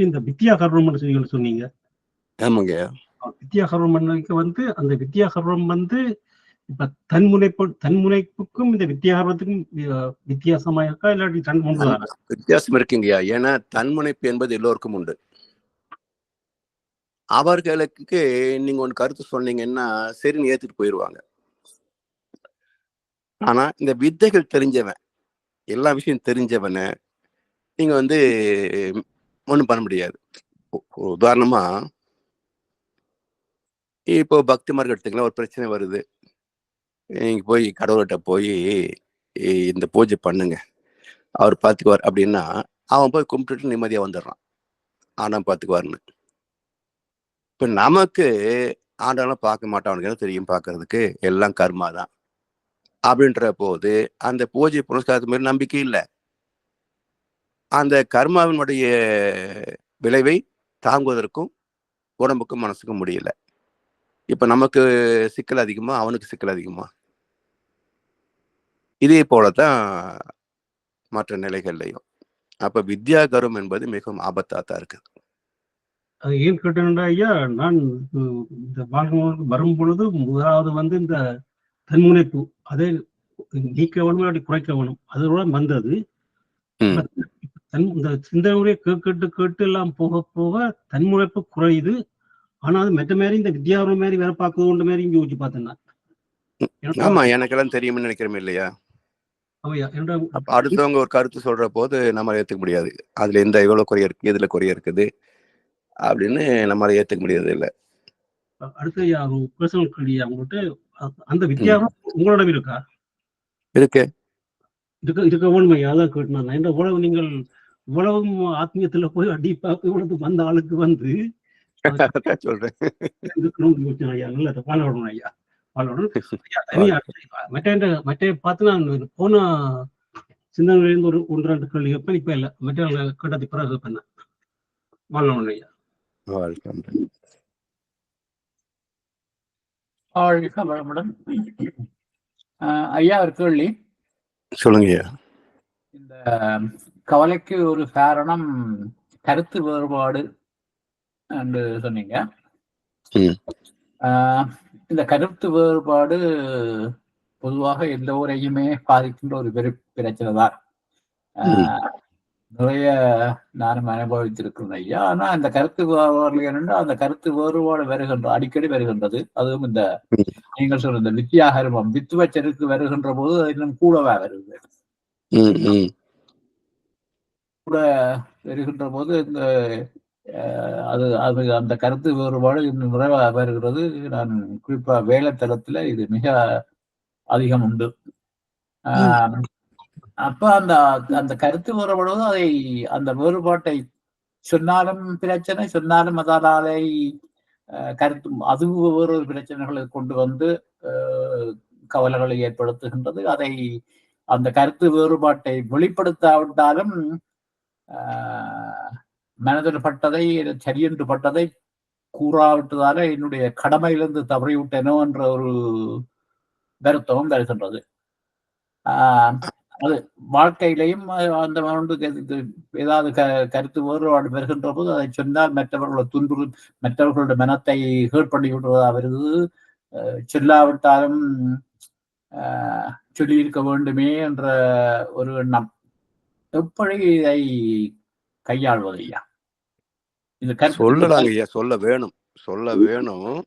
இந்த வித்யாகர்வம் சொன்னீங்க. ஆமாங்க. வித்யாகர்வம் வந்து அந்த வித்யாகர்வம் வந்து இப்ப தன்முனைப்புக்கும் இந்த வித்யாகர்வத்துக்கும் வித்தியாசமா இருக்கா, இல்லாட்டி வித்தியாசம் இருக்குங்கய்யா. ஏன்னா தன்முனைப்பு என்பது எல்லோருக்கும் உண்டு. அவர்களுக்கு நீங்க ஒன்று கருத்து சொன்னீங்கன்னா சரின்னு ஏத்துட்டு போயிடுவாங்க. ஆனா இந்த வித்தைகள் தெரிஞ்சவன், எல்லா விஷயம் தெரிஞ்சவனை நீங்க ஒண்ணும் பண்ண முடியாது. உதாரணமா இப்போ பக்தி மார்க்கம் எடுத்துக்கலாம். ஒரு பிரச்சனை வருது, நீங்க போய் கடவுள்கிட்ட போய் இந்த பூஜை பண்ணுங்க, அவர் பார்த்துக்குவார் அப்படின்னா அவன் போய் கும்பிட்டுட்டு நிம்மதியா வந்துடுறான், ஆண்டவன் பார்த்துக்குவாருன்னு. இப்ப நமக்கு ஆண்டவனை பார்க்க மாட்டான், அவனுக்கு என்ன தெரியும் பார்க்கறதுக்கு, எல்லாம் கர்மா தான் அப்படின்ற போது அந்த பூஜை புனஸ்காரத்து மாதிரி நம்பிக்கை இல்லை. அந்த கர்மாவினுடைய விளைவை தாங்குவதற்கும் உடம்புக்கும் மனசுக்கும் முடியல. இப்ப நமக்கு சிக்கல் அதிகமா, அவனுக்கு சிக்கல் அதிகமா? இதே போலதான் மற்ற நிலைகள்லையும். அப்ப வித்யாகரம் என்பது மிகவும் ஆபத்தாத்தான் இருக்கு. அது ஏன் கேட்டேன்டா ஐயா, நான் இந்த வாழ்க்கை வரும் பொழுது முதலாவது இந்த தன்முனைப்பு, அதை நீக்க வேணும், அப்படி குறைக்க வேணும், அதோட வந்தது. இந்த சிந்தனை கேட்டு எல்லாம் போக போக தன்முனைப்பு குறையுது. ஆனா அது மெட்ட மாதிரி இந்த வித்யாகரம் மாதிரி வேலை பார்க்கணுன்ற மாதிரி இங்க யோசிச்சு பார்த்தேன். ஆமா, எனக்கெல்லாம் தெரியும்னு நினைக்கிறோம் இல்லையா? அடுத்தவங்க ஒரு கருத்து சொல்ற போது நம்ம ஏத்துக்க முடியாது. அதுல எந்த எவ்வளவு குறைய இருக்கு, எதுல குறைய இருக்குது அப்படின்னு நம்மளால ஏத்துக்க முடியாது. இல்ல அடுத்த பர்சனல் கேள்வி அவங்ககிட்ட, அந்த வித்தியாசம் உங்களிடம் இருக்கா? இருக்கு இருக்க வேணுமையா? அதான் கேட்டேன். என்ற உழவு நீங்கள் உழவும் ஆத்மீயத்துல போய் அடிப்பா இவ்வளவு வந்த ஆளுக்கு சொல்றேன் இருக்கணும் ஐயா. நல்ல பாலோடணும் ஐயா, பாலோடணும். மற்ற பார்த்து நான் போன சிந்தனையிலிருந்து ஒரு 1-2 கேள்வி வைப்பேன். இப்ப இல்ல, மற்ற கேட்டது பிறகு வைப்பேன். பாலோடணும் ஐயா. ஐயா ஒரு கேள்வி சொல்லுங்க. இந்த கவலைக்கு ஒரு காரணம் கருத்து வேறுபாடு என்று சொன்னீங்க. இந்த கருத்து வேறுபாடு பொதுவாக எந்த ஊரையுமே பாதிக்கின்ற ஒரு பிரச்சனை தான். நிறைய நானும் அனுபவித்திருக்கிறேன் ஐயா. ஆனா அந்த கருத்து வேறுபாடு என்னென்னா, அந்த கருத்து வேறுபாடு வருகின்ற அடிக்கடி வருகின்றது. அதுவும் இந்த நீங்கள் சொல்ற இந்த வித்தியாகரமம் வித்துவச்சருக்கு வருகின்ற போது இன்னும் கூடவா வருது. கூட வருகின்ற போது இந்த அது அது அந்த கருத்து வேறுபாடு இன்னும் நிறைவாக வருகிறது. நான் குறிப்பா வேலைத்தளத்துல இது மிக அதிகம் உண்டு. அப்ப அந்த அந்த கருத்து வேறுபாடு அதை அந்த வேறுபாட்டை சொன்னாலும் பிரச்சனை, சொன்னாலும் அதனாலே கருத்து அது வேறொரு பிரச்சனைகளை கொண்டு வந்து கவலைகளை ஏற்படுத்துகின்றது. அதை அந்த கருத்து வேறுபாட்டை வெளிப்படுத்தாவிட்டாலும் மனதில் பட்டதை சரியென்று பட்டதை கூறாவிட்டதால என்னுடைய கடமையிலிருந்து தவறிவிட்டேனோ என்ற ஒரு வருத்தமும் வருகின்றது. அது வாழ்க்கையிலையும் அந்த ஏதாவது கருத்து வேறுபாடு வருகின்ற போது அதை சொன்னால் மற்றவர்களுடைய மனத்தை ஹேர்ட் பண்ணி விடுவதா வருது. சொல்லாவிட்டாலும் சொல்லியிருக்க வேண்டுமே என்ற ஒரு எண்ணம். எப்படி இதை கையாள்வது ஐயா? சொல்லலாங்க ஐயா, சொல்ல வேணும்.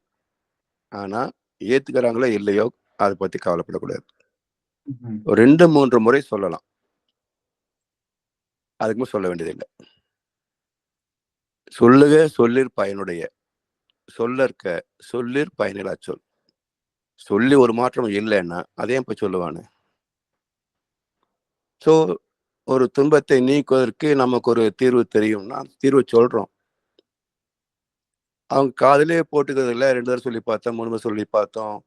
ஆனா ஏத்துக்கிறாங்களோ இல்லையோ அதை பத்தி கவலைப்படக்கூடாது. 2-3 முறை சொல்லலாம், அதுக்குமே சொல்ல வேண்டியதில்லை. சொல்லுக சொல்லிற் பயனுடைய, சொல்லற்க சொல்லிற் பயனிலா சொல். சொல்லி ஒரு மாற்றம் இல்லைன்னா அதே போய் சொல்லுவானு. ஸோ ஒரு துன்பத்தை நீக்குவதற்கு நமக்கு ஒரு தீர்வு தெரியும்னா தீர்வு சொல்றோம். அவங்க காதலே போட்டுக்கிறது இல்லை. 2 தடவை சொல்லி பார்த்தோம், 3 தடவை சொல்லி பார்த்தோம்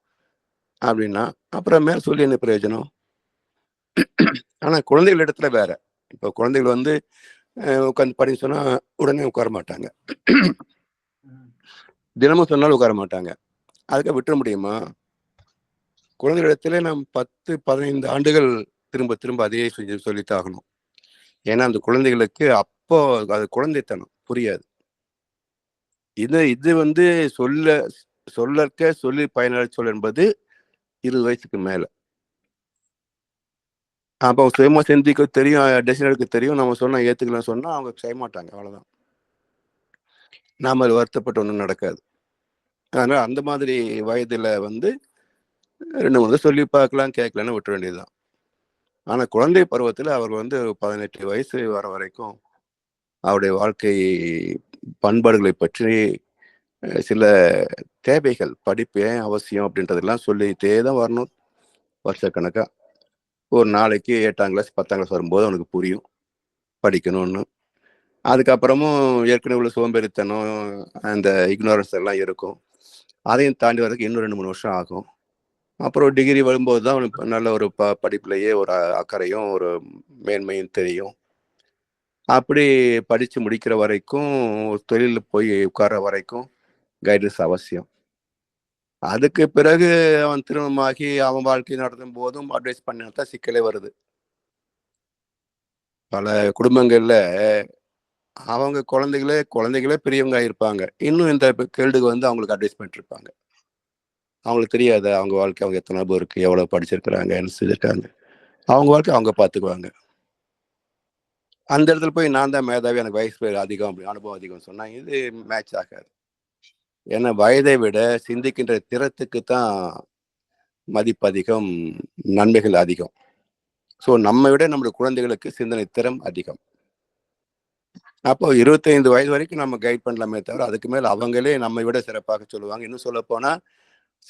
அப்படின்னா அப்புறம் மேல சொல்லி என்ன பிரயோஜனம்? ஆனா குழந்தைகள் இடத்துல வேற. இப்போ குழந்தைகள் உட்காந்து படிக்க சொன்னா உடனே உட்கார மாட்டாங்க. தினமும் சொன்னாலும் உட்கார மாட்டாங்க. அதுக்காக விட்டுற முடியுமா? குழந்தைகளிடத்துல நாம் 10-15 ஆண்டுகள் திரும்ப திரும்ப அதையே சொல்லித்தாகணும். ஏன்னா அந்த குழந்தைகளுக்கு அப்போ அது குழந்தைத்தனம் புரியாது. இது சொல்லற்க சொல்லி பயனாளி சொல் என்பது 20 வயசுக்கு மேல. அப்போ சுயமா சிந்திக்க தெரியும், டெசிஷன் எடுக்க தெரியும். நம்ம சொன்னா ஏத்துக்கலாம் சொன்னா அவங்க செய்ய மாட்டாங்க, அவ்வளவுதான். நாம வருத்தப்பட்டு ஒன்றும் நடக்காது. அதனால அந்த மாதிரி வயதுல 2-3 சொல்லி பார்க்கலாம், கேட்கலன்னு விட்டுற வேண்டியதுதான். ஆனா குழந்தை பருவத்துல அவர் 18 வயசு வர வரைக்கும் அவருடைய வாழ்க்கை பண்பாடுகளை பற்றி சில தேவைகள், படிப்பு ஏன் அவசியம் அப்படின்றதெல்லாம் சொல்லிட்டே தான் வரணும் வருஷக்கணக்கா. ஒரு நாளைக்கு 8ஆம் கிளாஸ் 10ஆம் கிளாஸ் வரும்போது அவனுக்கு புரியும். படிக்கணும்னு. அதுக்கப்புறமும் ஏற்கனவே உள்ள சோம்பேறித்தனம், அந்த இக்னோரன்ஸ் எல்லாம் இருக்கும். அதையும் தாண்டி வரதுக்கு இன்னும் 2-3 வருஷம் ஆகும். அப்புறம் டிகிரி வரும்போது தான் நல்ல ஒரு படிப்புலேயே ஒரு அக்கறையும் ஒரு மேன்மையும் தெரியும். அப்படி படித்து முடிக்கிற வரைக்கும், தொழிலில் போய் உட்கார்ற வரைக்கும் கைடன்ஸ் அவசியம். அதுக்கு பிறகு அவன் திருமணமாகி அவன் வாழ்க்கை நடத்தும் போதும் அட்வைஸ் பண்ணாதான் சிக்கலே வருது. பல குடும்பங்கள்ல அவங்க குழந்தைகளே பெரியவங்க ஆயிருப்பாங்க. இன்னும் இந்த கேள்டுக்கு அவங்களுக்கு அட்வைஸ் பண்ணிட்டு இருப்பாங்க. அவங்களுக்கு தெரியாத அவங்க வாழ்க்கை, அவங்க எத்தனை அனுபவம் இருக்கு, எவ்வளவு படிச்சிருக்கிறாங்க, என்ன செஞ்சிருக்காங்க, அவங்க வாழ்க்கை அவங்க பார்த்துக்குவாங்க. அந்த இடத்துல போய் நான் தான் மேதாவி, எனக்கு வயசு அதிகம், அப்படி அனுபவம் அதிகம் சொன்னா இது மேட்ச் ஆகாது. ஏன்னா வயதை விட சிந்திக்கின்ற திறத்துக்கு தான் மதிப்பு அதிகம், நன்மைகள் அதிகம். ஸோ நம்ம விட நம்முடைய குழந்தைகளுக்கு சிந்தனை திறம் அதிகம். அப்போ 25 வயது வரைக்கும் நம்ம கைட் பண்ணலாமே தவிர அதுக்கு மேல அவங்களே நம்மை விட சிறப்பாக சொல்லுவாங்க. இன்னும் சொல்ல போனா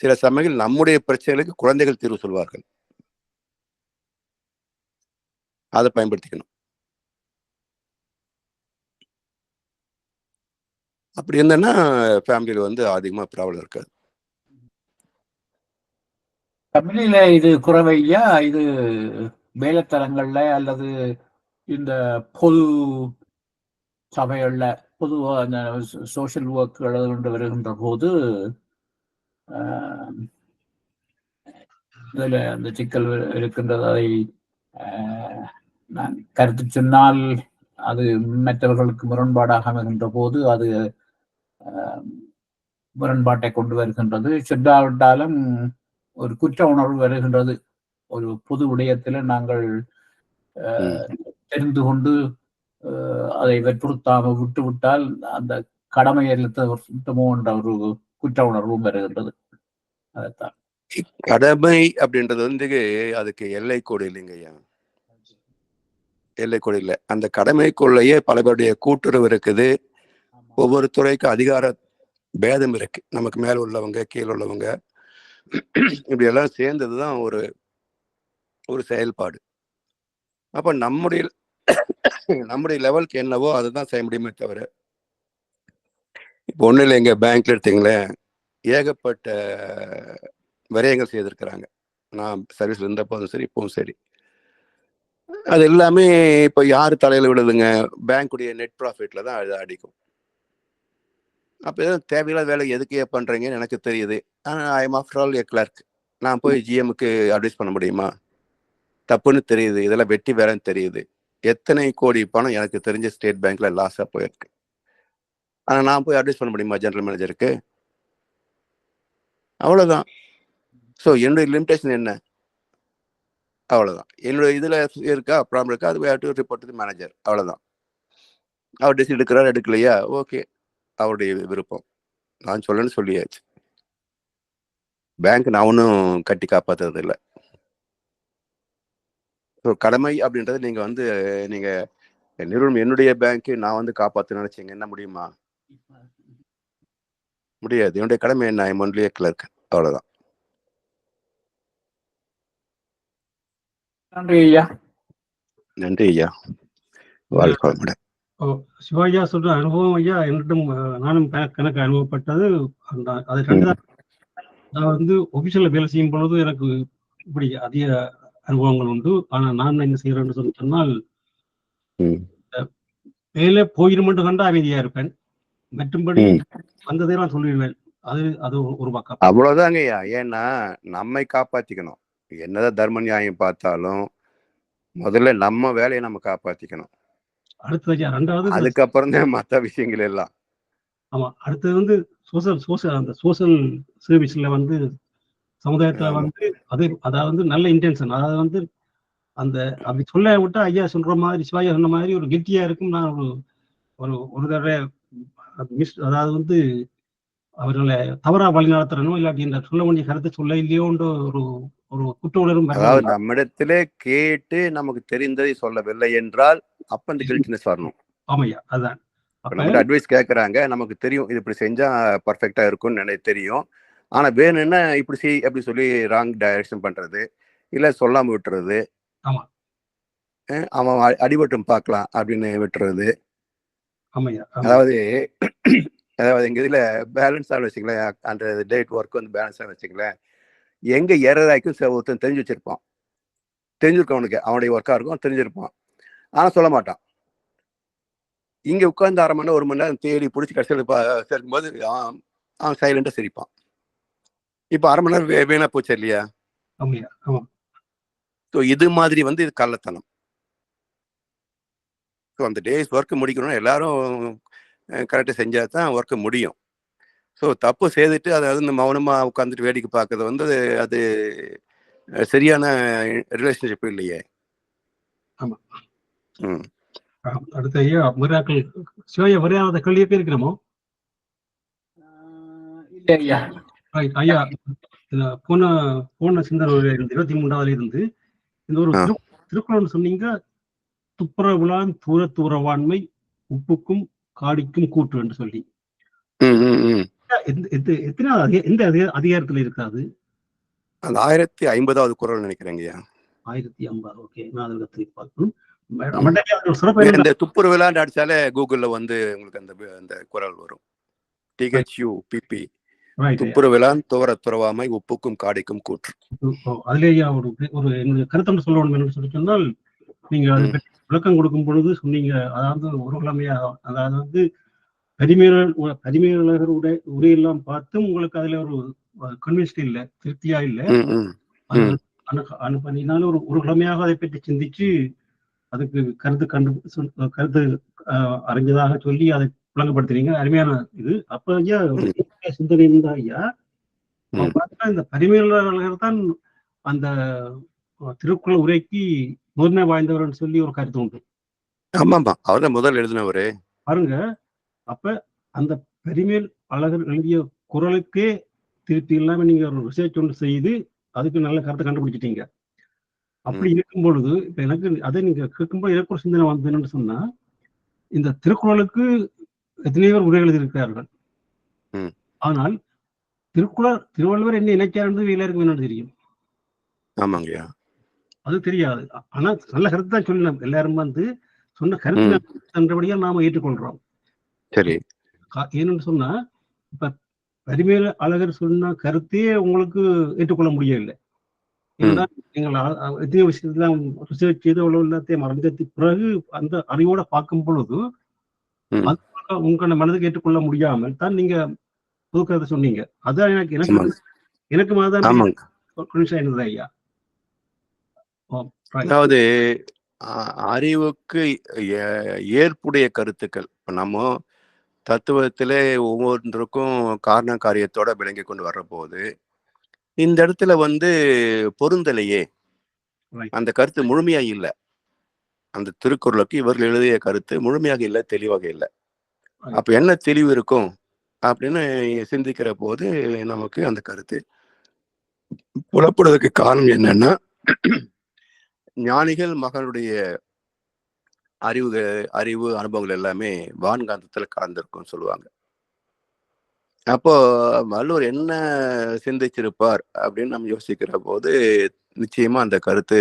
சில சமயங்கள் நம்முடைய பிரச்சனைகளுக்கு குழந்தைகள் தீர்வு சொல்வார்கள். அதை பயன்படுத்திக்கணும். அப்படி இருந்தேன்னா ஃபேமிலியில அதிகமா ப்ராப்ளம் இருக்காது. தமிழில இது குறவையா? இது வேலைத்தலங்கள்ல அல்லது இந்த பொது சபைகள்ல பொதுவாக அந்த சோஷியல் ஒர்க் கொண்டு வருகின்ற போது இதில் அந்த சிக்கல் இருக்கின்றது. அதை நான் கருத்து சொன்னால் அது மற்றவர்களுக்கு முரண்பாடாக அமைகின்ற போது அது முரண்பாட்டை கொண்டு வருகின்றது. சொல்லாவிட்டாலும் ஒரு குற்ற உணர்வு வருகின்றது. ஒரு பொது விடயத்தில் நாங்கள் தெரிந்து கொண்டு அதை வற்புறுத்தாமல் விட்டுவிட்டால் அந்த கடமையை சுத்தமோ என்ற ஒரு குற்ற உணர்வும் வருகின்றது. அதைத்தான் கடமை அப்படின்றது அதுக்கு எல்லை கோடு இல்லைங்க ஐயா. எல்லை கோடு இல்லை. அந்த கடமைக்குள்ளேயே பல பேருடைய கூட்டுறவு இருக்குது. ஒவ்வொரு துறைக்கும் அதிகார பேதம் இருக்கு. நமக்கு மேல உள்ளவங்க, கீழே உள்ளவங்க, இப்படி எல்லாம் சேர்ந்ததுதான் ஒரு ஒரு செயல்பாடு. அப்ப நம்முடைய லெவலுக்கு என்னவோ அதுதான் செய்ய முடியுமே தவிர, இப்போ ஒண்ணு இல்லை, எங்க பேங்க்ல எடுத்தீங்களேன், ஏகப்பட்ட விரயங்கள் செய்திருக்கிறாங்க. நான் சர்வீஸ்ல இருந்த போதும் சரி, இப்பவும் சரி. அது எல்லாமே இப்ப யாரு தலையில விழுதுங்க? பேங்குடைய நெட் ப்ராஃபிட்ல தான் அது அடிக்கும். அப்ப எதுவும் தேவையில்லாத வேலை எதுக்கே பண்றீங்கன்னு எனக்கு தெரியுது. I am after all a clerk. நான் போய் ஜிஎம்க்கு அட்வைஸ் பண்ண முடியுமா? தப்புன்னு தெரியுது. இதெல்லாம் வெட்டி வேலைன்னு தெரியுது. எத்தனை கோடி பணம் எனக்கு தெரிஞ்ச ஸ்டேட் பேங்க்ல லாஸா போயிருக்கு. ஆனா நான் போய் அட்வைஸ் பண்ண முடியுமா ஜெனரல் மேனேஜருக்கு? அவ்வளவுதான். ஸோ என்னுடைய லிமிடேஷன் என்ன? அவ்வளவுதான். என்னுடைய இதுல இருக்கா ப்ராப்ளம் இருக்கா, அது டு ரிப்போர்ட் டு மேனேஜர். அவ்வளவுதான். அவர் டிசிஷன் எடுக்கிறார், எடுக்கலையா, ஓகே, அவருடைய விருப்பம். நான் சொல்லணும்னு சொல்லியாச்சு. பேங்க் நான் ஒன்றும் கட்டி காப்பாத்துறது இல்லை. ஸோ கடமை அப்படின்றது நீங்க நிறுவனம் என்னுடைய பேங்க் நான் காப்பாற்ற நினைச்சீங்க என்ன முடியுமா? முடியாது. என்னுடைய கடமை என்ன? I am only a clerk. அவ்வளவுதான். நன்றி ஐயா. நன்றி ஐயா. வாழ்க்கை வளமுடன். சிவாஜியா சொல்ற அனுபவம் ஐயா என்னிடம் நானும் கணக்கு அனுபவப்பட்டது. அதை கண்டுதான் நான் ஒபிஷியல்ல வேலை செய்யும் பொழுது எனக்கு இப்படி அதிக அனுபவங்கள் உண்டு. ஆனா நான் என்ன செய்யறேன்னு சொன்னால், வேலை போயிடும் கண்டா அமைதியா இருப்பேன். மற்றும்படி வந்ததே நான் சொல்லிடுவேன். அது ஒரு பக்கம். அவ்வளவுதாங்க ஐயா. ஏன்னா நம்மை காப்பாத்திக்கணும். என்னதான் தர்ம நியாயம் பார்த்தாலும் முதல்ல நம்ம வேலையை நம்ம காப்பாத்திக்கணும். அடுத்தது ரெண்டாவது, அதுக்கப்புறம் தான் மற்ற விஷயங்கள் எல்லாம். ஆமா, அடுத்தது சோசியல் சர்வீஸ்ல சமுதாயத்துல அதாவது நல்ல இன்டென்ஷன், அதாவது அந்த அப்படி சொல்ல விட்டா ஐயா சொல்ற மாதிரி, சிவாயா சொன்ன மாதிரி ஒரு கெட்டியா இருக்கும். நான் ஒரு தடவை அதாவது அவர்களை தவறா வழி நடத்துறனோ இல்லாட்டி சொல்ல வேண்டிய கருத்தை சொல்ல இல்லையோன்ற ஒரு குற்ற உணர்வும். அதாவது நம்மிடத்திலே கேட்டு நமக்கு தெரிந்ததை சொல்லவில்லை என்றால் அப்ப அந்த கில்ட்னஸ் வரணும். ஆமையா, அதான். நம்ம அட்வைஸ் கேட்கறாங்க, நமக்கு தெரியும் இது இப்படி செஞ்சா பர்ஃபெக்டா இருக்கும்னு எனக்கு தெரியும். ஆனா வேணும்னா இப்படி செய் அப்படி சொல்லி ராங் டைரக்ஷன் பண்றது, இல்ல சொல்லாம விட்டுறது. ஆமா, அவன் அடிபட்டும் பார்க்கலாம் அப்படின்னு விட்டுறது. ஆமாய்யா, ஆமாய்யா. அதாவது எங்க இதுல பேலன்ஸ் ஆக வச்சுங்களேன், அந்த டேட் ஒர்க் வந்து பேலன்ஸ் ஆக வச்சுங்களேன், எங்க எரர் ஆகிக்கும் ஒருத்தன் தெரிஞ்சு வச்சிருப்பான், தெரிஞ்சிருக்கும் அவனுக்கு, அவனுடைய ஒர்க்கா இருக்கும் தெரிஞ்சிருப்பான், ஆனா சொல்ல மாட்டான். இங்க உட்கார்ந்து 1/2 மணி நேரம் 1 மணி நேரம் தேடி பிடிச்சி கடைசியில் சேர்க்கும்போது அவன் சைலண்டா சிரிப்பான். இப்ப 1/2 மணி நேரம் வீணா போச்சு இல்லையா? ஆமாய்யா, ஆமா. ஸோ இது மாதிரி வந்து இது கள்ளத்தனம். ஸோ அந்த டேஸ் ஒர்க் முடிக்கணும்னா எல்லாரும் கரெக்டாக செஞ்சா தான் ஒர்க்கு முடியும். ஸோ தப்பு செய்துட்டு அதை வந்து மௌனமாக உட்காந்துட்டு வேடிக்கை பார்க்கறது வந்து அது சரியான ரிலேஷன்ஷிப் இல்லையே. ஆமா. ம். அடுத்த ஐயா மிராக்கள் சிவய்யா வரையாத கேள்வியே இருக்கிறோமோ? இல்லை ஐயா. ஐயா போன சிந்தனை 23வது இருந்து இந்த ஒரு திருக்குறள் சொன்னீங்க, துப்புரவுளான் தூர தூரவாண்மை உப்புக்கும் காடிக்கும் கூற்று என்று சொல்லி. எத்தனை எந்த அதிகாரத்துல இருக்காது? அந்த 1050வது குறள் நினைக்கிறேங்கய்யா. 1050. ஓகே, நான் அதில் திருப்பி பார்க்கணும். இந்த துப்புரவுலான்னு அடிச்சாலே கூகுள்ல வந்து உங்களுக்கு அந்த குறள் வரும். THUPP, துப்புரவுலான் துறவாமை உப்புக்கும் காடிக்கும் கூற்று. அதுலேயே ஒரு கருத்து சொல்லணும் என்று சொல்லி சொன்னால், நீங்க அதுக்கு விளக்கம் கொடுக்கும் பொழுது சொன்னீங்க, அதாவது ஒரு கிழமையா, அதாவது வந்து பரிமேலழகர் உரையெல்லாம் பார்த்தும் உங்களுக்கு அதுல ஒரு கன்வின்ஸ்ட் இல்ல, திருப்தியா இல்ல. அனுப்பினாலும் ஒரு கிழமையாக அதை பற்றி சிந்திச்சு அதுக்கு கருத்து அறிஞ்சதாக சொல்லி அதை விளங்கப்படுத்துறீங்க. அருமையான இது. அப்ப ஐயா சிந்தனை இருந்தா ஐயா, இந்த பரிமேலழகர் தான் அந்த திருக்குறள் உரைக்கு முதன்மை வாய்ந்தவர் சொல்லி ஒரு கருத்து உண்டு. ஆமாமா, அவர் தான் முதல் எழுதினவரே. பாருங்க, அப்ப அந்த பரிமேல் அழகர் எழுதிய குறளுக்கே திருப்தி இல்லாம நீங்க ஒரு ரிசர்ச் ஒன்று செய்து அதுக்கு நல்ல கருத்தை கண்டுபிடிச்சிட்டீங்க. அப்படி இருக்கும் பொழுது இப்ப எனக்கு அதை நீங்க கேட்கும்போது எனக்கு ஒரு சிந்தனை வந்ததுன்னு சொன்னா, இந்த திருக்குறளுக்கு எத்தனையோ பேர் உரை எழுதியிருக்கிறார்கள். ஆனால் திருவள்ளுவர் என்ன இணைக்காரு எல்லாருக்கும் என்ன தெரியும்? ஆமாங்கய்யா, அது தெரியாது. ஆனா நல்ல கருத்து தான் சொல்லணும். எல்லாரும் வந்து சொன்ன கருத்து நாம ஏற்றுக்கொள்றோம். சரி. ஏன்னு சொன்னா, இப்ப பரிமேல அழகர் சொன்ன கருத்தே உங்களுக்கு ஏற்றுக்கொள்ள முடியவில்லை. ஏன்னா நீங்கள் எத்தனையோ விஷயத்தான் ரிசர்ச் செய்து அவ்வளவு எல்லாத்தையும் மறந்ததுக்கு பிறகு அந்த அறிவோட பார்க்கும் பொழுது உங்க மனதுக்கு ஏற்றுக்கொள்ள முடியாமல் தான் நீங்க புது கருத்தை சொன்னீங்க. அதான் எனக்கு மாதிரி ஐயா. அதாவது அறிவுக்கு ஏற்புடைய கருத்துக்கள். நம்ம தத்துவத்திலே ஒவ்வொன்றுக்கும் காரண காரியத்தோட விளங்கி கொண்டு வர்ற போது இந்த இடத்துல வந்து பொருந்தலையே, அந்த கருத்து முழுமையா இல்லை. அந்த திருக்குறளுக்கு இவர்கள் எழுதிய கருத்து முழுமையாக இல்லை, தெளிவாக இல்லை. அப்ப என்ன தெளிவு இருக்கும் அப்படின்னு சிந்திக்கிற போது நமக்கு அந்த கருத்து புலப்படுவதற்கு காரணம் என்னன்னா, ஞானிகள் மகளுடைய அறிவு அனுபவங்கள் எல்லாமே வான்காந்தத்துல கலந்திருக்கும்னு சொல்லுவாங்க. அப்போ வள்ளுவர் என்ன சிந்திச்சிருப்பார் அப்படின்னு நம்ம யோசிக்கிற போது நிச்சயமா அந்த கருத்து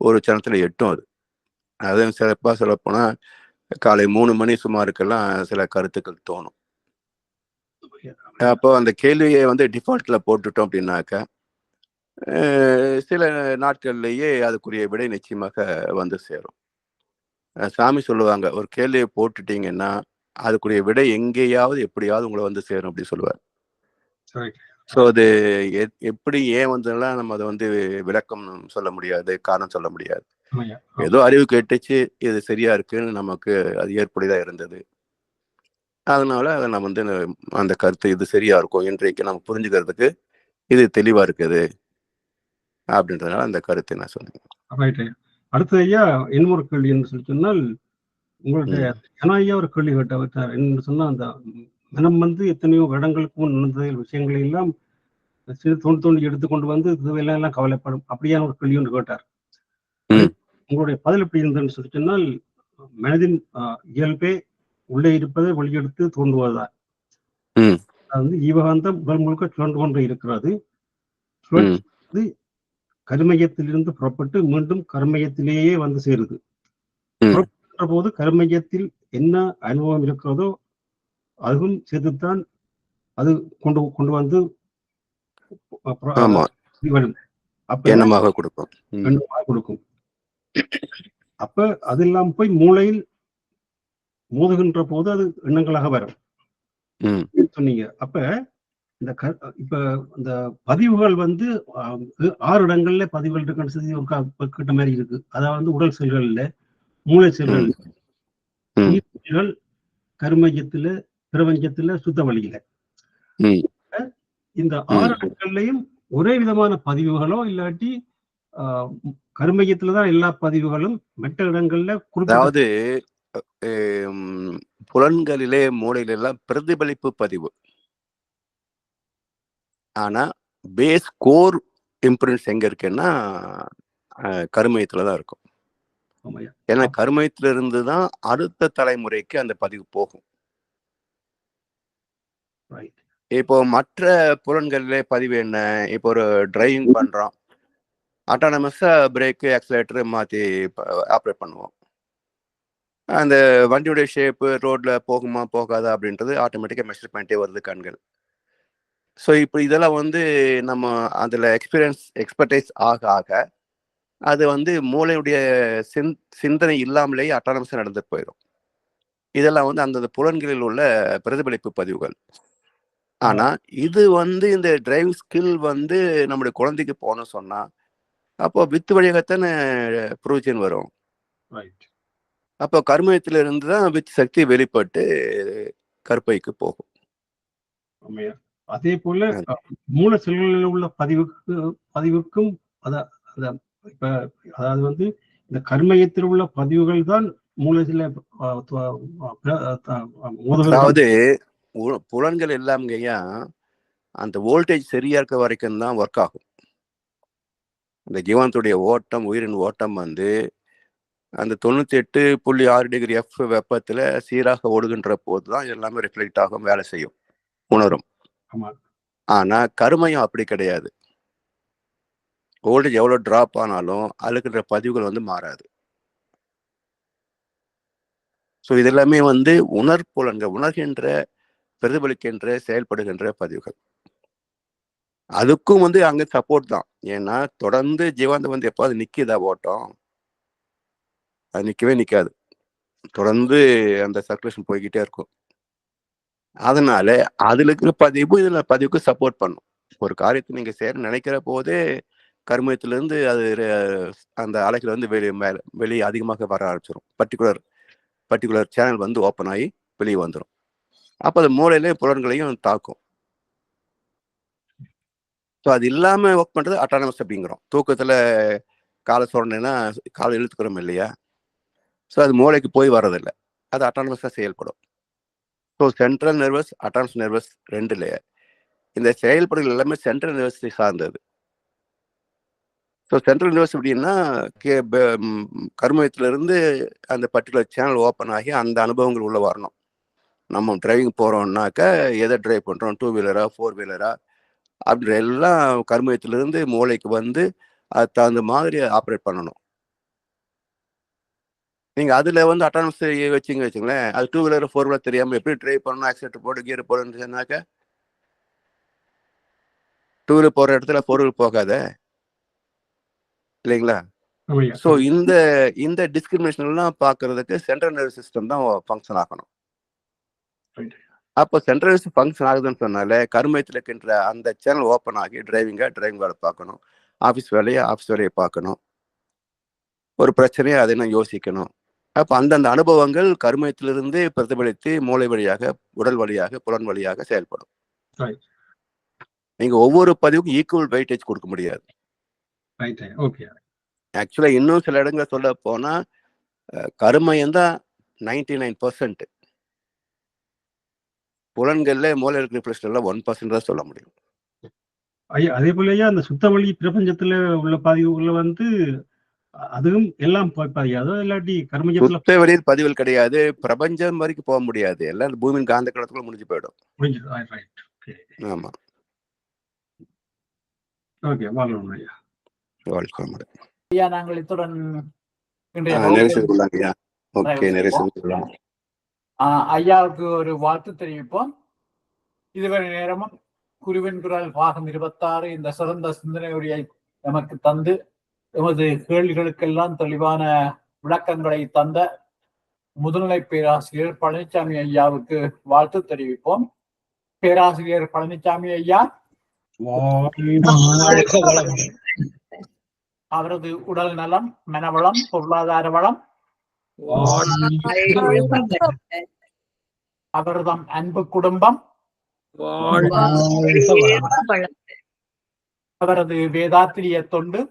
ஒரு சனத்துல எட்டும். அதுவும் சிறப்பா சொல்லப்போனா காலை 3 மணி சுமாருக்கெல்லாம் சில கருத்துக்கள் தோணும். அப்போ அந்த கேள்வியை வந்து டிஃபால்ட்ல போட்டுட்டோம் அப்படின்னாக்கா சில நாட்கள்லயே அதுக்குரிய விடை நிச்சயமாக வந்து சேரும். சாமி சொல்லுவாங்க, ஒரு கேள்வியை போட்டுட்டீங்கன்னா அதுக்குரிய விடை எங்கேயாவது எப்படியாவது உங்களை வந்து சேரும் அப்படி சொல்லுவார். ஸோ அது எப்படி ஏன் வந்ததெல்லாம் நம்ம அதை வந்து விளக்கம் சொல்ல முடியாது, காரணம் சொல்ல முடியாது. ஏதோ அறிவு கேட்டுச்சு, இது சரியா இருக்குன்னு நமக்கு அது ஏற்புடையதா இருந்தது. அதனால அதை நம்ம வந்து அந்த கருத்து இது சரியா இருக்கும், இன்றைக்கு நம்ம புரிஞ்சுக்கிறதுக்கு இது தெளிவா இருக்குது அப்படின்றதுனால அந்த கருத்தை நான் சொன்னேன். அடுத்தது ஐயா இன்னொரு கேள்வி என்று சொல்லி சொன்னால், உங்களுடைய ஐயா ஒரு கேள்வி கேட்டார் என்று சொன்னா, அந்த மனம் வந்து எத்தனையோ இடங்களுக்கு முன் நடந்த விஷயங்களை எல்லாம் சிறு தோண்டி எடுத்துக்கொண்டு வந்து இதுவெல்லாம் கவலைப்படும் அப்படியான ஒரு கேள்வி ஒன்று கேட்டார். உங்களுடைய பதில் எப்படி இருந்ததுன்னு சொல்லி சொன்னால், மனதின் இயல்பே உள்ளே இருப்பதை வெளியெடுத்து தோன்றுவதுதான். அது வந்து ஈவகாந்தம் உடல் முழுக்க சுழன்று கொண்டு இருக்கிறது. கருமையத்திலிருந்து புறப்பட்டு மீண்டும் கருமையத்திலேயே வந்து சேருது. புறப்படுற போது கருமையத்தில் என்ன அனுபவம் இருக்கிறதோ அதுவும் சேர்த்துத்தான் அது கொண்டு வந்து வரும். அப்ப எண்ணமாக கொடுக்கும். அப்ப அது இல்லாம போய் மூளையில் மோதுகின்ற போது அது எண்ணங்களாக வரும் சொன்னீங்க. அப்ப இப்ப இந்த பதிவுகள் வந்து 6 இடங்கள்ல பதிவுகள் இருக்குன்னு கிட்ட மாதிரி இருக்கு. அதாவது உடல் செல்கள்ல, மூளை செல்கள், செல்கள், கருமையத்துல, பிரபஞ்சத்துல, சுத்த வழியில இந்த 6 இடங்கள்லயும் ஒரே விதமான பதிவுகளோ இல்லாட்டி கருமையத்துலதான் எல்லா பதிவுகளும் மற்ற இடங்கள்ல அதாவது புலன்களிலே மூளையில எல்லாம் பிரதிபலிப்பு பதிவு. ஆனா பேஸ் கோர் இம்ப்ரின்ஸ் எங்க இருக்குன்னா கருமையத்துலதான் இருக்கும். ஏன்னா கருமையத்துல இருந்துதான் அடுத்த தலைமுறைக்கு அந்த பதிவு போகும். இப்போ மற்ற புலன்களிலே பதிவு என்ன? இப்போ ஒரு டிரைவிங் பண்றோம், ஆட்டானமஸா பிரேக்கு ஆக்சிலேட்டர் மாத்தி ஆப்ரேட் பண்ணுவோம். அந்த வண்டியுடைய ஷேப்பு ரோட்ல போகுமா போகாதா அப்படின்றது ஆட்டோமேட்டிக்கா மெஷர் பண்ணிட்டே வருது கண்கள். ஸோ இப்போ இதெல்லாம் வந்து நம்ம அதில் எக்ஸ்பர்டைஸ் ஆக ஆக அது வந்து மூளையுடைய சிந்தனை இல்லாமலேயே அட்டானமஸாக நடந்து போயிடும். இதெல்லாம் வந்து அந்தந்த புலன்களில் உள்ள பிரதிபலிப்பு பதிவுகள். ஆனா இது வந்து இந்த டிரைவிங் ஸ்கில் வந்து நம்முடைய குழந்தைக்கு போகணும்னு சொன்னா அப்போ வித்து வழியாகத்தானே ப்ரொவிஷன் வரும். அப்போ கர்மயத்துல இருந்து தான் வித்து சக்தி வெளிப்பட்டு கற்பைக்கு போகும். அதே போல மூல செல்களில் உள்ள பதிவுக்கும் இப்ப அதாவது வந்து இந்த கர்மயத்தில் உள்ள பதிவுகள் தான் மூலசில. அதாவது புலன்கள் எல்லாம்ங்கய்யா அந்த வோல்டேஜ் சரியா இருக்க வரைக்கும் தான் ஒர்க் ஆகும். இந்த ஜீவனத்துடைய ஓட்டம், உயிரின் ஓட்டம் வந்து அந்த 98.6 டிகிரி F வெப்பத்துல சீராக ஓடுகின்ற போது தான் எல்லாமே ரிஃப்ளெக்ட் ஆகும், வேலை செய்யும், உணரும். ஆனா கருமையம் அப்படி கிடையாது. வோல்டேஜ் எவ்வளவு டிராப் ஆனாலும் அதுக்குன்ற பதிவுகள் வந்து மாறாது. ஸோ இதெல்லாமே வந்து உணர்ப்புலன்கள், உணர்கின்ற, பிரதிபலிக்கின்ற, செயல்படுகின்ற பதிவுகள். அதுக்கும் வந்து அங்க சப்போர்ட் தான். ஏன்னா தொடர்ந்து ஜீவாந்த வந்து எப்பாவது நிக்குதா ஓட்டம்? அது நிக்கவே நிக்காது. தொடர்ந்து அந்த சர்க்குலேஷன் போய்கிட்டே இருக்கும். அதனால அதுல இருக்கிற பதிவு இதுல பதிவுக்கு சப்போர்ட் பண்ணும். ஒரு காரியத்தை நீங்க சேர நினைக்கிற போதே கர்மத்திலிருந்து அது அந்த அலைகள் வந்து வெளியே அதிகமாக வர ஆரம்பிச்சிடும். பர்டிகுலர் சேனல் வந்து ஓப்பன் ஆகி வெளியே வந்துடும். அப்போ அது மூளையிலே புலன்களையும் தாக்கும். ஸோ அது இல்லாம ஒர்க் பண்றது அட்டானமஸ் அப்படிங்கிறோம். தூக்கத்துல காலை சொல்றேன்னா காலை இழுத்துக்கிறோம் இல்லையா? ஸோ அது மூளைக்கு போய் வர்றதில்லை, அது அட்டானமஸா செயல்படும். So central nervous, autonomous nervous ரெண்டுல இந்த செயல்படுகள் எல்லாமே சென்ட்ரல் நர்வஸ் சார்ந்தது. ஸோ சென்ட்ரல் நர்வஸ் அப்படின்னா கர்மயத்துல இருந்து அந்த பர்டிகுலர் சேனல் ஓப்பன் ஆகி அந்த அனுபவங்கள் உள்ள வரணும். நம்ம டிரைவிங் போறோம்னாக்க எதை டிரைவ் பண்றோம், 2 வீலரா 4 வீலரா அப்படின்ற எல்லாம் கர்மயத்திலிருந்து மூளைக்கு வந்து அது தகுந்த மாதிரி ஆப்ரேட் பண்ணணும். நீங்க அதுல வந்து அட்டானமஸ் வச்சுங்களேன், அது 2 வீலர் 4 வீலர் தெரியாம எப்படி டிரைவ் பண்ணணும், ஆக்சிலேட்டர் போட்டு கியர் போடுன்னு சொன்னாக்க 2 வீலர் போற இடத்துல 4 வீலர் போகாத இல்லைங்களா? ஸோ இந்த டிஸ்கிரிமினேஷன் எல்லாம் பார்க்கறதுக்கு சென்ட்ரல் நர்வஸ் சிஸ்டம் தான் ஃபங்க்ஷன் ஆகணும். அப்போ சென்ட்ரல் நர்வஸ் ஃபங்க்ஷன் ஆகுதுன்னு சொன்னாலே கர்மயத்தில் இருக்கின்ற அந்த சேனல் ஓப்பன் ஆகி டிரைவிங் வேலை பார்க்கணும், ஆஃபீஸ் வேலையை பார்க்கணும், ஒரு பிரச்சனையை அதை நான் யோசிக்கணும். அப்போ அந்தந்த அனுபவங்கள் கர்மயத்திலிருந்து பிரதிபலித்து மூளை வழியாக, உடல் வழியாக, புலன் வழியாக செயல்படும். நீங்க ஒவ்வொரு பதிவுக்கும் ஈக்குவல் வெயிட்டேஜ் கொடுக்க முடியாது. ஆக்சுவலா இன்னும் சில இடங்களை சொல்ல போனா கருமையம் தான் 99%. புலன்கள்ல மூளை இருக்கிற பிரச்சனை 1% தான் சொல்ல முடியும். அதே போலயா அந்த சுத்த வழி பிரபஞ்சத்துல உள்ள பதிவுகளை வந்து அதுவும் எல்லாம் பதியாதோ இல்லாட்டி கர்மயத்துல சுத்த வழியில் பதிவுகள் கிடையாது. பிரபஞ்சம் வரைக்கும் போக முடியாது. எல்லாம் பூமியின் காந்த களத்துக்குள்ள முடிஞ்சு போயிடும். ஆமா. ஓகே, வாங்கணும் ஐயா. வாழ்க்கை வளமுடன். ஐயா, நாங்கள் இத்துடன் இன்றைய நிறைய வகுப்பை செய்துள்ளாங்க ஐயா. ஓகே, நிறைவு நிறைய செய்வோம். செய்துள்ளோம். ஐயாவுக்கு ஒரு வாழ்த்து தெரிவிப்போம். இதுவரை நேரமும் குருவின் குரல் பாகம் 26 இந்த சிறந்த சிந்தனையுடைய நமக்கு தந்து எமது கேள்விகளுக்கெல்லாம் தெளிவான விளக்கங்களை தந்த முதுநிலை பேராசிரியர் பழனிசாமி ஐயாவுக்கு வாழ்த்து தெரிவிப்போம். பேராசிரியர் பழனிசாமி ஐயா, அவரது உடல் நலம், மனவளம், பொருளாதார வளம், அவரது அன்பு குடும்பம், அவரது வேதாத்திரிய தொண்டு